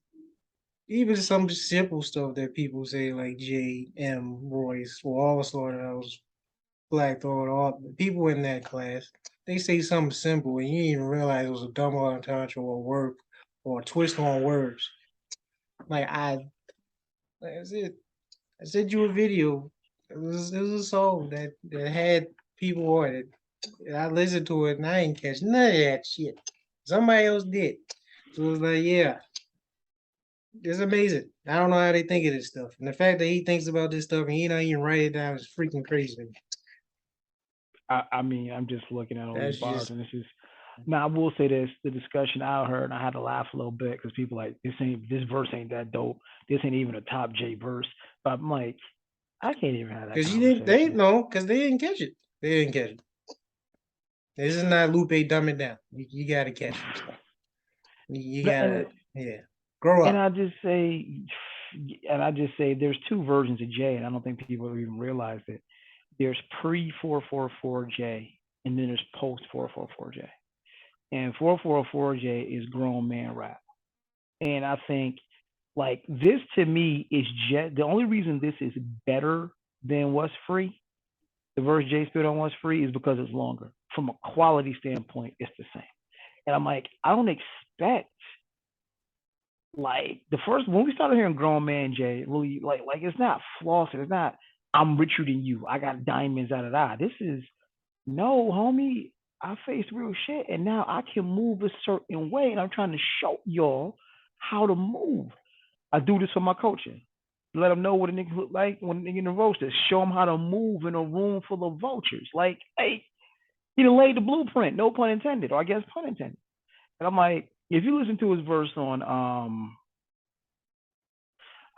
even some simple stuff that people say, like J, M, Royce, or all Slaughterhouse, Black Thought, all people in that class, they say something simple and you didn't even realize it was a double entendre or a word or a twist on words. Like I said, I sent you a video. It was a song that had people on it. And I listened to it and I ain't catch none of that shit. Somebody else did. So it was like, yeah, it's amazing. I don't know how they think of this stuff. And the fact that he thinks about this stuff and he don't even write it down is freaking crazy. I mean, I'm just looking at all That's these bars, just and this is. Now I will say this: the discussion I heard, and I had to laugh a little bit because people like this verse ain't that dope. This ain't even a top J verse. But I'm like, I can't even have that because you didn't. They conversation. know because they didn't catch it. They didn't catch it. This is not Lupe dumb it down. You got to catch this stuff. You gotta, yeah, grow And up. I just say, there's two versions of J, and I don't think people even realize it. There's pre 444J, and then there's post 444J. And 444J is grown man rap. And I think, like, this to me is just the only reason this is better than What's Free. The verse J spit on What's Free is because it's longer. From a quality standpoint, it's the same. And I'm like, I don't expect, like, the first when we started hearing grown man Jay, really, like it's not flossing, it's not I'm richer than you, I got diamonds out of that. This is, no, homie, I faced real shit and now I can move a certain way and I'm trying to show y'all how to move. I do this for my coaching. Let them know what a nigga look like when a nigga in the roasters. Show them how to move in a room full of vultures. Like, hey, he done laid the blueprint, no pun intended, or I guess pun intended. And I'm like, if you listen to his verse on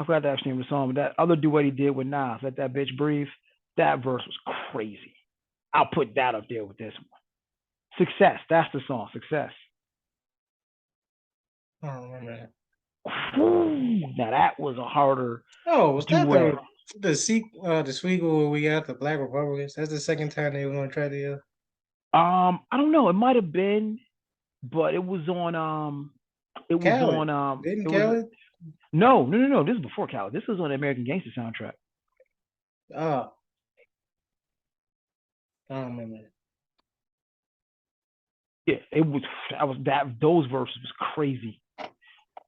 I forgot the actual name of the song, but that other duet he did with Nas, Let That Bitch Breathe, that verse was crazy. I'll put that up there with this one. Success. That's the song. Success. I don't remember that. Now that was a harder Oh, was that duet. the sequel where we got the Black Republicans? That's the second time they were gonna try to. I don't know. It might have been, but Khaled. Didn't it was Khaled? no. This is before Khaled. This was on the American Gangster soundtrack. Oh, I don't remember that. Yeah, it was. I was that those verses was crazy,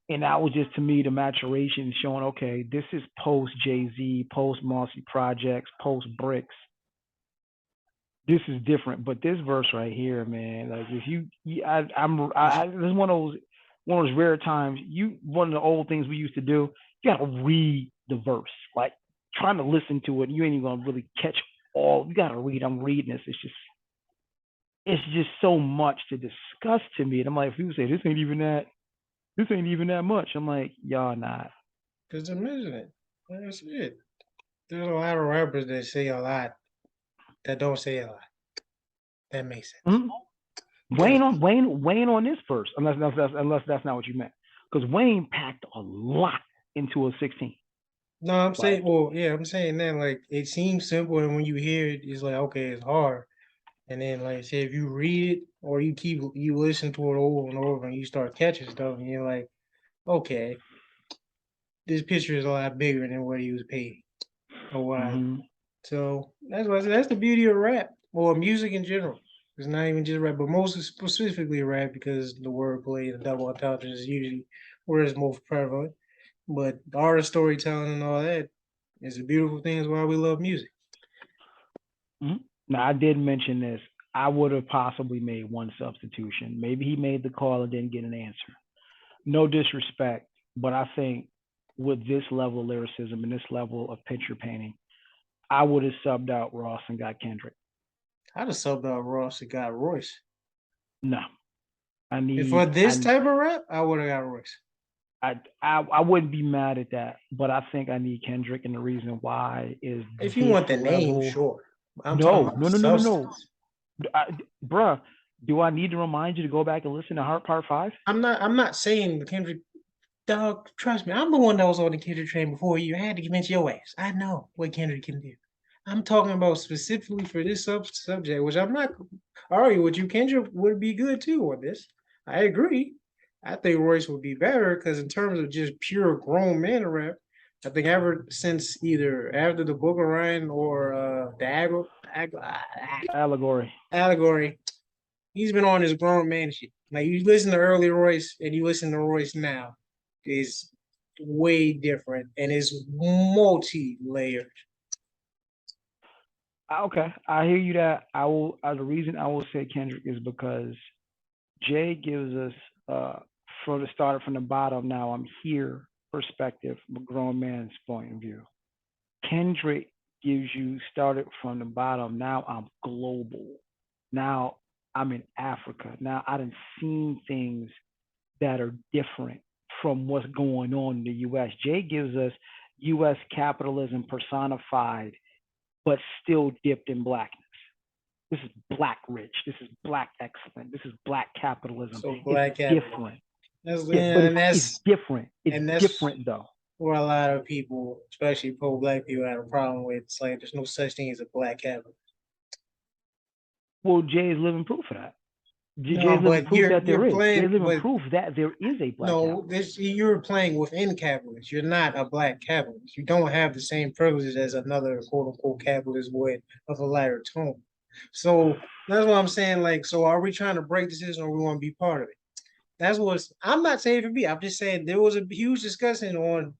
and that was just to me the maturation showing. Okay, this is post Jay Z, post Marcy Projects, post Bricks. This is different. But this verse right here, man, like if this is one of those rare times. One of the old things we used to do. You got to read the verse, like trying to listen to it. You ain't even gonna really catch all. You got to read. I'm reading this. It's just so much to discuss to me. And I'm like, if people say this ain't even that much. I'm like, y'all not. Because they're missing it. That's it. There's a lot of rappers that say a lot that don't say a lot. That makes sense. Mhm. Because Wayne on this verse, unless that's not what you meant, because Wayne packed a lot into a 16. no, I'm saying, Like, well, yeah, I'm saying that like it seems simple, and when you hear it, it's like okay, it's hard. And then, like I said, if you read it or you listen to it over and over, and you start catching stuff, and you're like, okay, this picture is a lot bigger than what he was paid or what. mm-hmm. So that's what I said. That's the beauty of rap or music in general. It's not even just rap, but most specifically rap because the wordplay and the double entendre is usually where it's most prevalent. But the art of storytelling and all that is a beautiful thing. Is why we love music. Mm-hmm. Now I did mention this. I would have possibly made one substitution. Maybe he made the call and didn't get an answer. No disrespect, but I think with this level of lyricism and this level of picture painting, I would have subbed out Ross and got Kendrick. I'd have subbed out Ross and got Royce. No, I If for need this type of rap, I would have got Royce. I wouldn't be mad at that, but I think I need Kendrick, and the reason why is If you this want the name, level. sure. I'm talking No, about no, the no, no, no, no, substance. bruh. Do I need to remind you to go back and listen to Heart Part Five? I'm not saying the Kendrick dog, trust me, I'm the one that was on the Kendrick train before you. I had to convince your ass. I know what Kendrick can do. I'm talking about specifically for this subject, which I'm not arguing with you. Kendrick would be good too on this. I agree. I think Royce would be better because in terms of just pure grown man rap, I think ever since either after the Book of Ryan or Allegory. Allegory, he's been on his grown man shit. Like you listen to early Royce and you listen to Royce now, is way different and is multi-layered. Okay, I hear you. That I will. The reason I will say Kendrick is because Jay gives us from the start from the bottom. Now I'm here perspective, from a grown man's point of view. Kendrick gives you started from the bottom. Now I'm global. Now I'm in Africa. Now I done seen things that are different from what's going on in the US. Jay gives us US capitalism personified, but still dipped in blackness. This is black rich. This is black excellent. This is black capitalism. So It's black capitalism. different. That's Yeah, but and it's different. It's and that's different though. where a lot of people, especially pro-black people, have a problem with. It's like there's no such thing as a black capitalist. Well, Jay is living proof of that. No, Jay's living but proof that you're there is. playing, Jay's living but proof that there is a black no, capitalist. this you're playing within capitalists. You're not a black capitalist. You don't have the same privileges as another quote unquote capitalist would of a lighter tone. So that's what I'm saying. Like, so are we trying to break this system or we want to be part of it? That's what I'm not saying for me. I'm just saying there was a huge discussion on,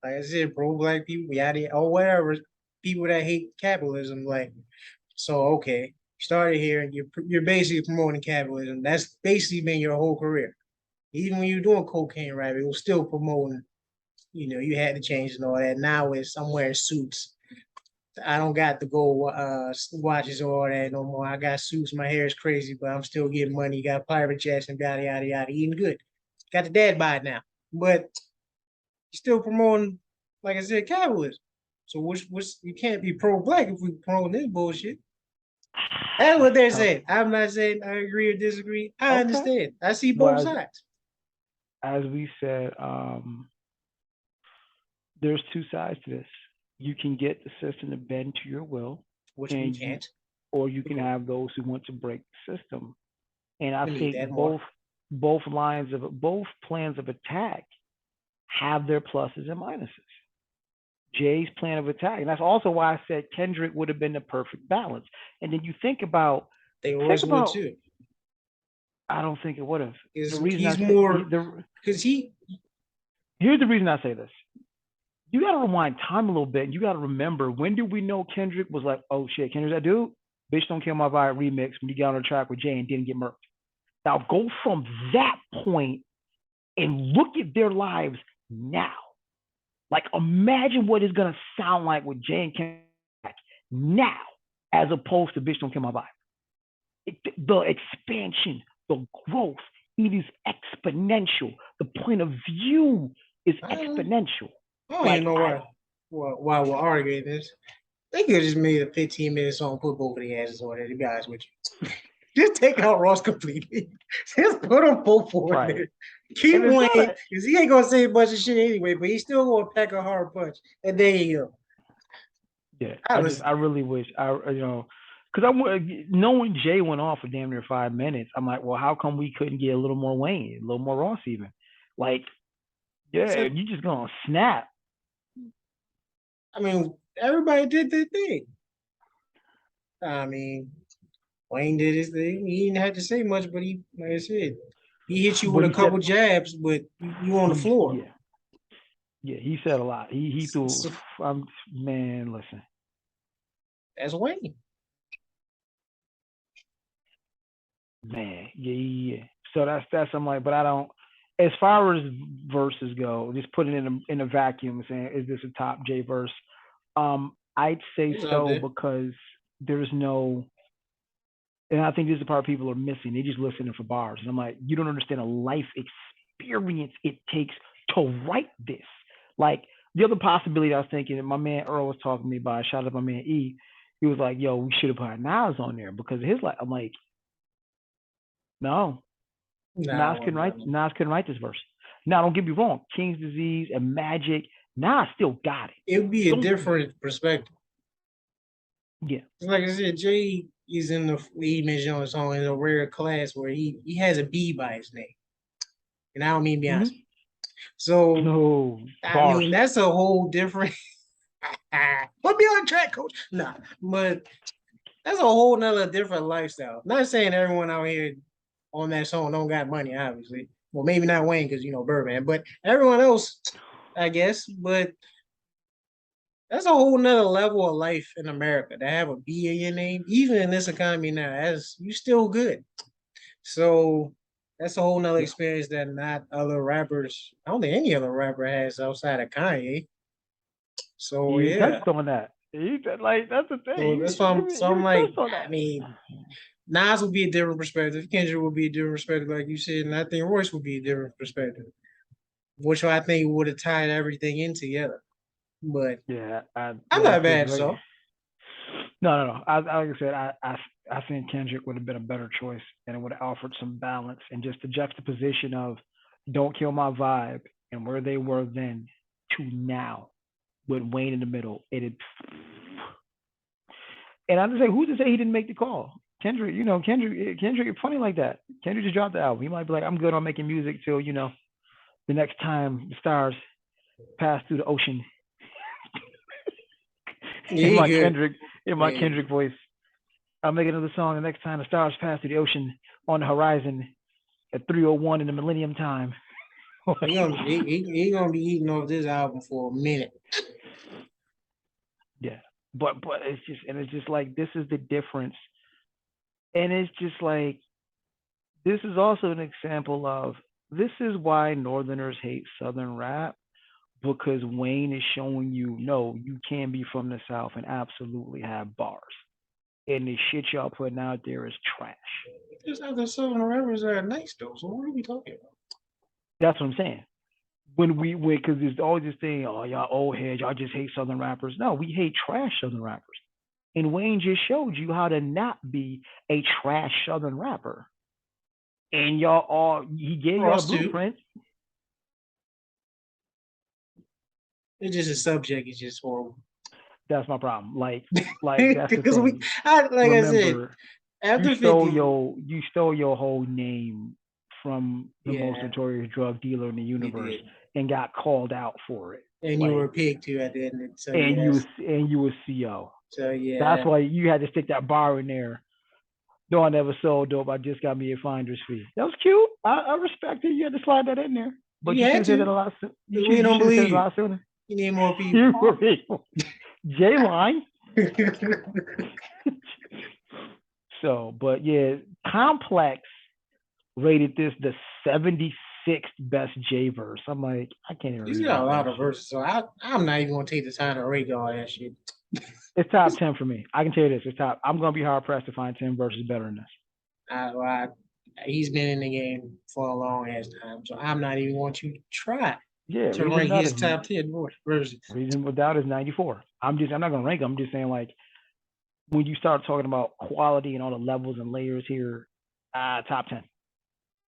like I said, pro-black people, yada or whatever, people that hate capitalism. Like, so okay, you started here, and you're basically promoting capitalism. That's basically been your whole career. Even when you're doing cocaine rap, it was still promoting. You had to change and all that. Now it's I'm wearing suits. I don't got the gold watches or all that no more. I got suits. My hair is crazy, but I'm still getting money. Got private jets and yada yada yada. Eating good. Got the dad bod now, but you're still promoting, like I said, capitalism. So which you can't be pro black if we promote this bullshit. That's what That's they're tough. saying. I'm not saying I agree or disagree. I Okay. understand. I see both Well, sides. as we said, there's two sides to this. You can get the system to bend to your will, Which we and you, can't. or you can Okay. have those who want to break the system. And I We need think that more. both plans of attack have their pluses and minuses. Jay's plan of attack, and that's also why I said Kendrick would have been the perfect balance. And then you They think Royce would about. too. I don't think it would have. The Is reason I he's say more the because he here's the reason I say this. You got to rewind time a little bit. You got to remember, when did we know Kendrick was like, oh shit, Kendrick's that dude? Bitch Don't Kill My Vibe remix when he got on the track with Jay and didn't get murked. Now go from that point and look at their lives now. Like imagine what it's gonna sound like with Jay and Kendrick now, as opposed to Bitch Don't Kill My Vibe. The expansion, the growth, it is exponential. The point of view is I don't, exponential. I don't even Like know I, why we're arguing this. They could have just made a 15-minute song, put both of the asses on it, to be honest with you. Just take out Ross completely. Just put them both on right. there. Keep And it's Wayne, not a, because he ain't gonna say a bunch of shit anyway, but he's still gonna pack a hard punch. And there you go. yeah. I was I really wish because I knowing Jay went off for damn near 5 minutes. I'm like, well, how come we couldn't get a little more Wayne, a little more Ross even? Like, yeah, said, you just gonna snap. I mean, everybody did their thing. I mean, Wayne did his thing. He didn't have to say much, but he, like I said, he hit you with But a he said couple jabs, but you on the floor. yeah, yeah. He said a lot. He threw. So Man, listen, that's Wayne. man, yeah. So that's I'm like, but I don't. As far as verses go, just put it in a vacuum, saying is this a top J verse? I'd say He's out so there. because there's no, and I think this is the part people are missing. They just listening for bars, and I'm like, you don't understand the life experience it takes to write this. Like the other possibility I was thinking, and my man Earl was talking to me about. Shout out to my man E. He was like, "Yo, we should have put Nas on there because of his like." I'm like, no, Nah, I wouldn't put him. Nas couldn't write this verse. Now, don't get me wrong. King's Disease and Magic, Nas still got it. It would be a Don't different perspective. yeah. Like I said, Jay is in the he mentioned on the song in a rare class where he has a B by his name. And I don't mean Beyonce. Mm-hmm. So No I bars. mean that's a whole different put me on track, coach. Nah, but that's a whole nother different lifestyle. Not saying everyone out here on that song don't got money, obviously. Well, maybe not Wayne because you know Birdman, but everyone else, I guess. But that's a whole nother level of life in America to have a B in your name, even in this economy now, as you still good. So that's a whole nother Yeah. experience that not other rappers, I don't think any other rapper has outside of Kanye. He So even yeah. touched on that. He said, like, that's the thing. So that's why You I'm even like, touched on I that. mean, Nas would be a different perspective. Kendrick would be a different perspective, like you said, and I think Royce would be a different perspective, which I think would have tied everything in together. But Yeah, I'm like I not said, bad, so no. Like I said, I think Kendrick would have been a better choice, and it would have offered some balance and just the juxtaposition of "Don't Kill My Vibe" and where they were then to now with Wayne in the middle. And I just say, who's to say he didn't make the call? Kendrick, Kendrick, funny like that. Kendrick just dropped the album. He might be like, I'm good on making music till the next time the stars pass through the ocean. yeah, in he my good. Kendrick, in my Yeah. Kendrick voice, I'll make another song the next time the stars pass through the ocean on the horizon at 3:01 in the Millennium Time. He gonna be eating off this album for a minute. Yeah, but it's just like this is the difference, and it's just like this is also an example of this is why Northerners hate Southern rap because Wayne is showing you no, you can be from the South and absolutely have bars, and the shit y'all putting out there is trash. Just other Southern rappers are nice though. So what are we talking about? That's what I'm saying. When because there's always this thing, oh y'all old heads, y'all just hate Southern rappers. No, we hate trash Southern rappers. And Wayne just showed you how to not be a trash Southern rapper. And y'all all he gave y'all the Ross too. blueprint. It's just a subject. It's just horrible. That's my problem. Like that's the Because thing. like I said, Remember, after you 50, stole your whole name from the most yeah, notorious drug dealer in the you universe did. and got called out for it. And you Like, were picked too at the end. So and yes. you was CO. So That's yeah. why you had to stick that bar in there. No, I never sold dope. I just got me a finder's fee. That was cute. I respect it. You had to slide that in there. But You you should had have said that to. a lot sooner. We You don't should have said it a believe you. lot sooner. You need more people. You were J line. So, but yeah, Complex rated this the 76th best J verse. I'm like, I can't even He's read got a all lot that of shit. verses, so I'm not even gonna take the time to rate all that shit. It's top 10 for me. I can tell you this. It's top. I'm gonna be hard pressed to find 10 verses better than this. He's been in the game for a long ass time, so I'm not even going to try Yeah, to rank his top 10 verses. Reasonable Doubt is 94. I'm not gonna rank them. I'm just saying, like, when you start talking about quality and all the levels and layers here, top 10.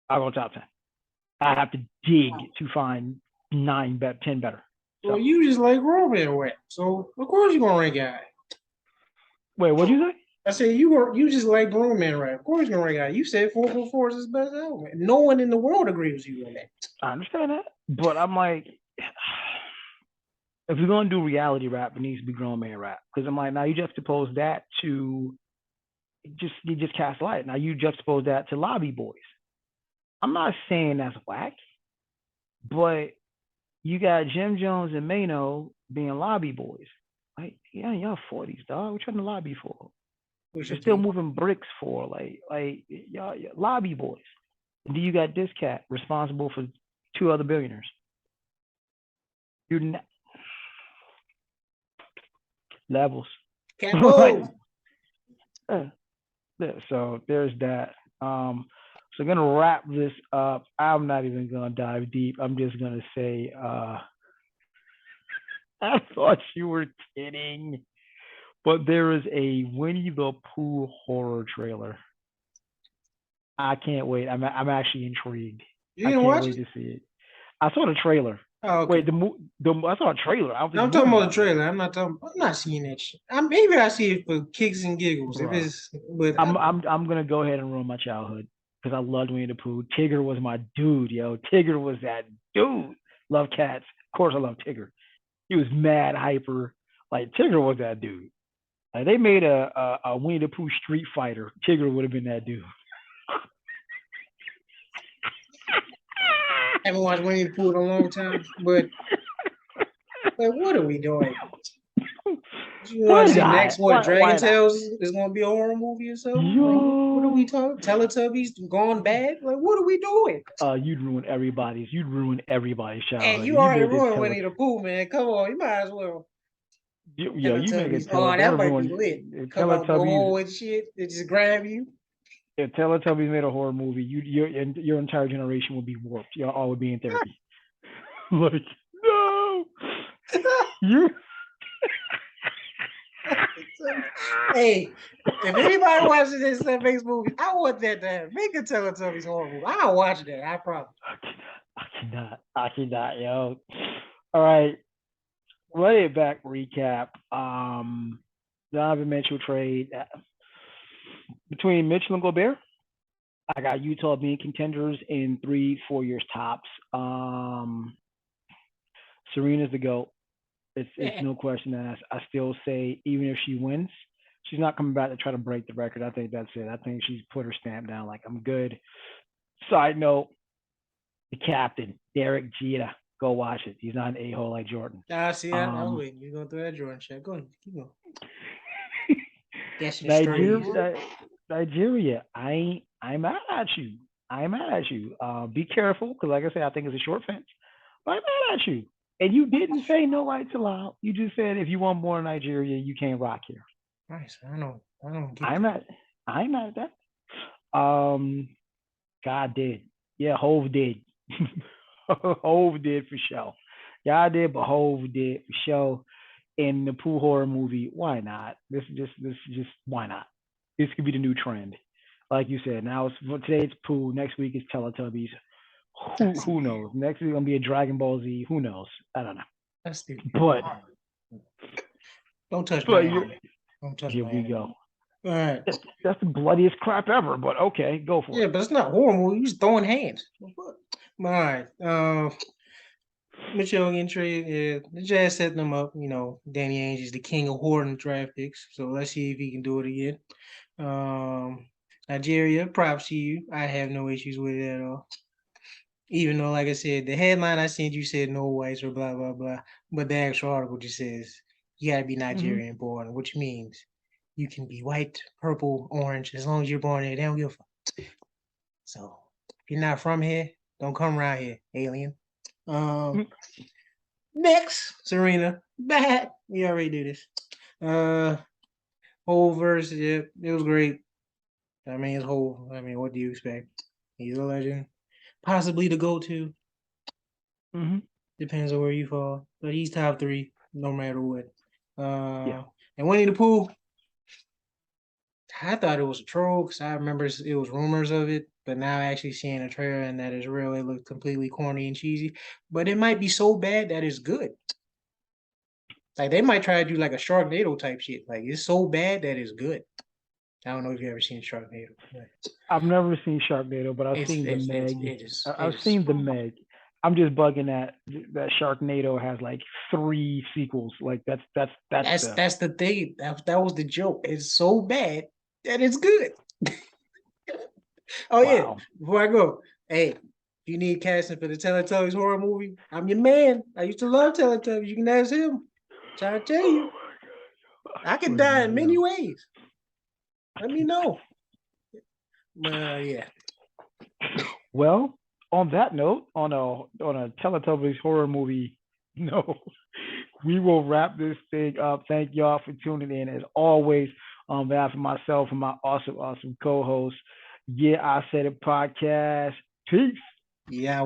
I'll go top 10. I have to dig to find 10 better. So. Well, you just like Roman rap, so of course you're gonna rank it high. Wait, what'd you say? I said you just like grown man rap. Of course you're gonna rank it high. You said 444 is his best album. No one in the world agrees with you on that. I understand that, but I'm like, if we're gonna do reality rap, it needs to be grown man rap. Because I'm like, now you juxtapose that to you just cast light. Now you juxtapose that to Lobby Boys. I'm not saying that's whack, but you got Jim Jones and Mano being Lobby Boys. Like, yeah, y'all 40s, dog. What you trying to lobby for? You're still moving bricks for y'all Lobby Boys. And then you got this cat responsible for 2 other billionaires. You're not levels. Right. Yeah, so there's that. So gonna wrap this up. I'm not even gonna dive deep. I'm just gonna say, I thought you were kidding, but there is a Winnie the Pooh horror trailer. I can't wait. I'm actually intrigued. You didn't watch wait to see it. I saw the trailer. Oh, okay. Wait, I saw a trailer. I'm talking about the trailer. I'm not seeing that shit. Maybe I see it for kicks and giggles. If it's, but I'm gonna go ahead and ruin my childhood because I loved Winnie the Pooh. Tigger was my dude, yo. Tigger was that dude. Love cats. Of course, I love Tigger. He was mad hyper. Like Tigger was that dude. Like they made a Winnie the Pooh Street Fighter. Tigger would have been that dude. I haven't watched Winnie the Pooh in a long time, but what are we doing? You want to see next what Dragon Tales is going to be a horror movie or something? Like, what are we talking? Teletubbies gone bad? Like, what are we doing? You'd ruin everybody's childhood. And you already ruined Winnie the Pooh, man. Come on, you might as well. You make it. That might be lit. Come out the hole and shit. They just grab you. If Teletubbies made a horror movie, your entire generation would be warped. Y'all all would be in therapy. Like, no, you. Hey, if anybody watches this Netflix movie, I want that to happen. Make a Teletubbies horror movie. I'll watch that. I promise. I cannot, yo. All right, lay it back. Recap. Donovan Mitchell trade between Mitchell and Gobert. I got Utah being contenders in 3-4 years tops. Serena's the GOAT. It's no question asked. I still say even if she wins, she's not coming back to try to break the record. I think that's it. I think she's put her stamp down. Like, I'm good. Side note: the captain, Derek Jeter. Go watch it. He's not an a-hole like Jordan. See that. I was waiting. You're going through that Jordan shit. Go ahead. Keep going. Nigeria. I'm mad at you. Be careful, because like I said, I think it's a short fence. But I'm mad at you. And you didn't say no rights allowed. You just said if you want more in Nigeria, you can't rock here. Nice. I don't get I'm mad at that. God did. Yeah, Hove did. Hove did for sure. God did, but Hove did for sure. in the Pooh horror movie. Why not? This why not? This could be the new trend. Like you said, now today it's Pooh, next week it's Teletubbies. Who knows? Next week gonna be a Dragon Ball Z. Who knows? I don't know. That's stupid. But Don't touch my but anime. Don't touch here my we anime. go. All right. That's the bloodiest crap ever. But okay, go for Yeah, it. but it's not horror movie. You just throwing hands. All right. Mitchell getting traded. Yeah, the Jazz setting them up. You know, Danny Ainge is the king of hoarding draft picks. So let's see if he can do it again. Nigeria, props to you. I have no issues with it at all. Even though, like I said, the headline I sent you said no whites or blah blah blah, but the actual article just says you gotta be Nigerian born, which means you can be white, purple, orange, as long as you're born here. They don't give a fuck. So if you're not from here, don't come around here, alien. Next, Serena. Bad. We already do this. Whole verse, yeah, it was great. I mean, it's whole. I mean, what do you expect? He's a legend. Possibly the go-to. Depends on where you fall. But he's top 3, no matter what. Yeah. And Winnie the Pooh, I thought it was a troll because I remember it was rumors of it. But now actually seeing a trailer and that is real, it looked completely corny and cheesy. But it might be so bad that it's good. Like they might try to do like a Sharknado type shit. Like it's so bad that it's good. I don't know if you've ever seen Sharknado. I've never seen Sharknado, but I've seen the Meg. I've seen the Meg. I'm just bugging that Sharknado has like 3 sequels. Like that's the thing. That was the joke. It's so bad that it's good. Oh yeah. Before I go, hey, if you need casting for the Teletubbies horror movie, I'm your man. I used to love Teletubbies. You can ask him. Trying to tell you, I can die in many ways. Let me know. Yeah. Well, on that note, on a Teletubbies horror movie, no, we will wrap this thing up. Thank y'all for tuning in. As always, on behalf of myself and my awesome co-host, Yeah, I Said It podcast. Peace. Yeah.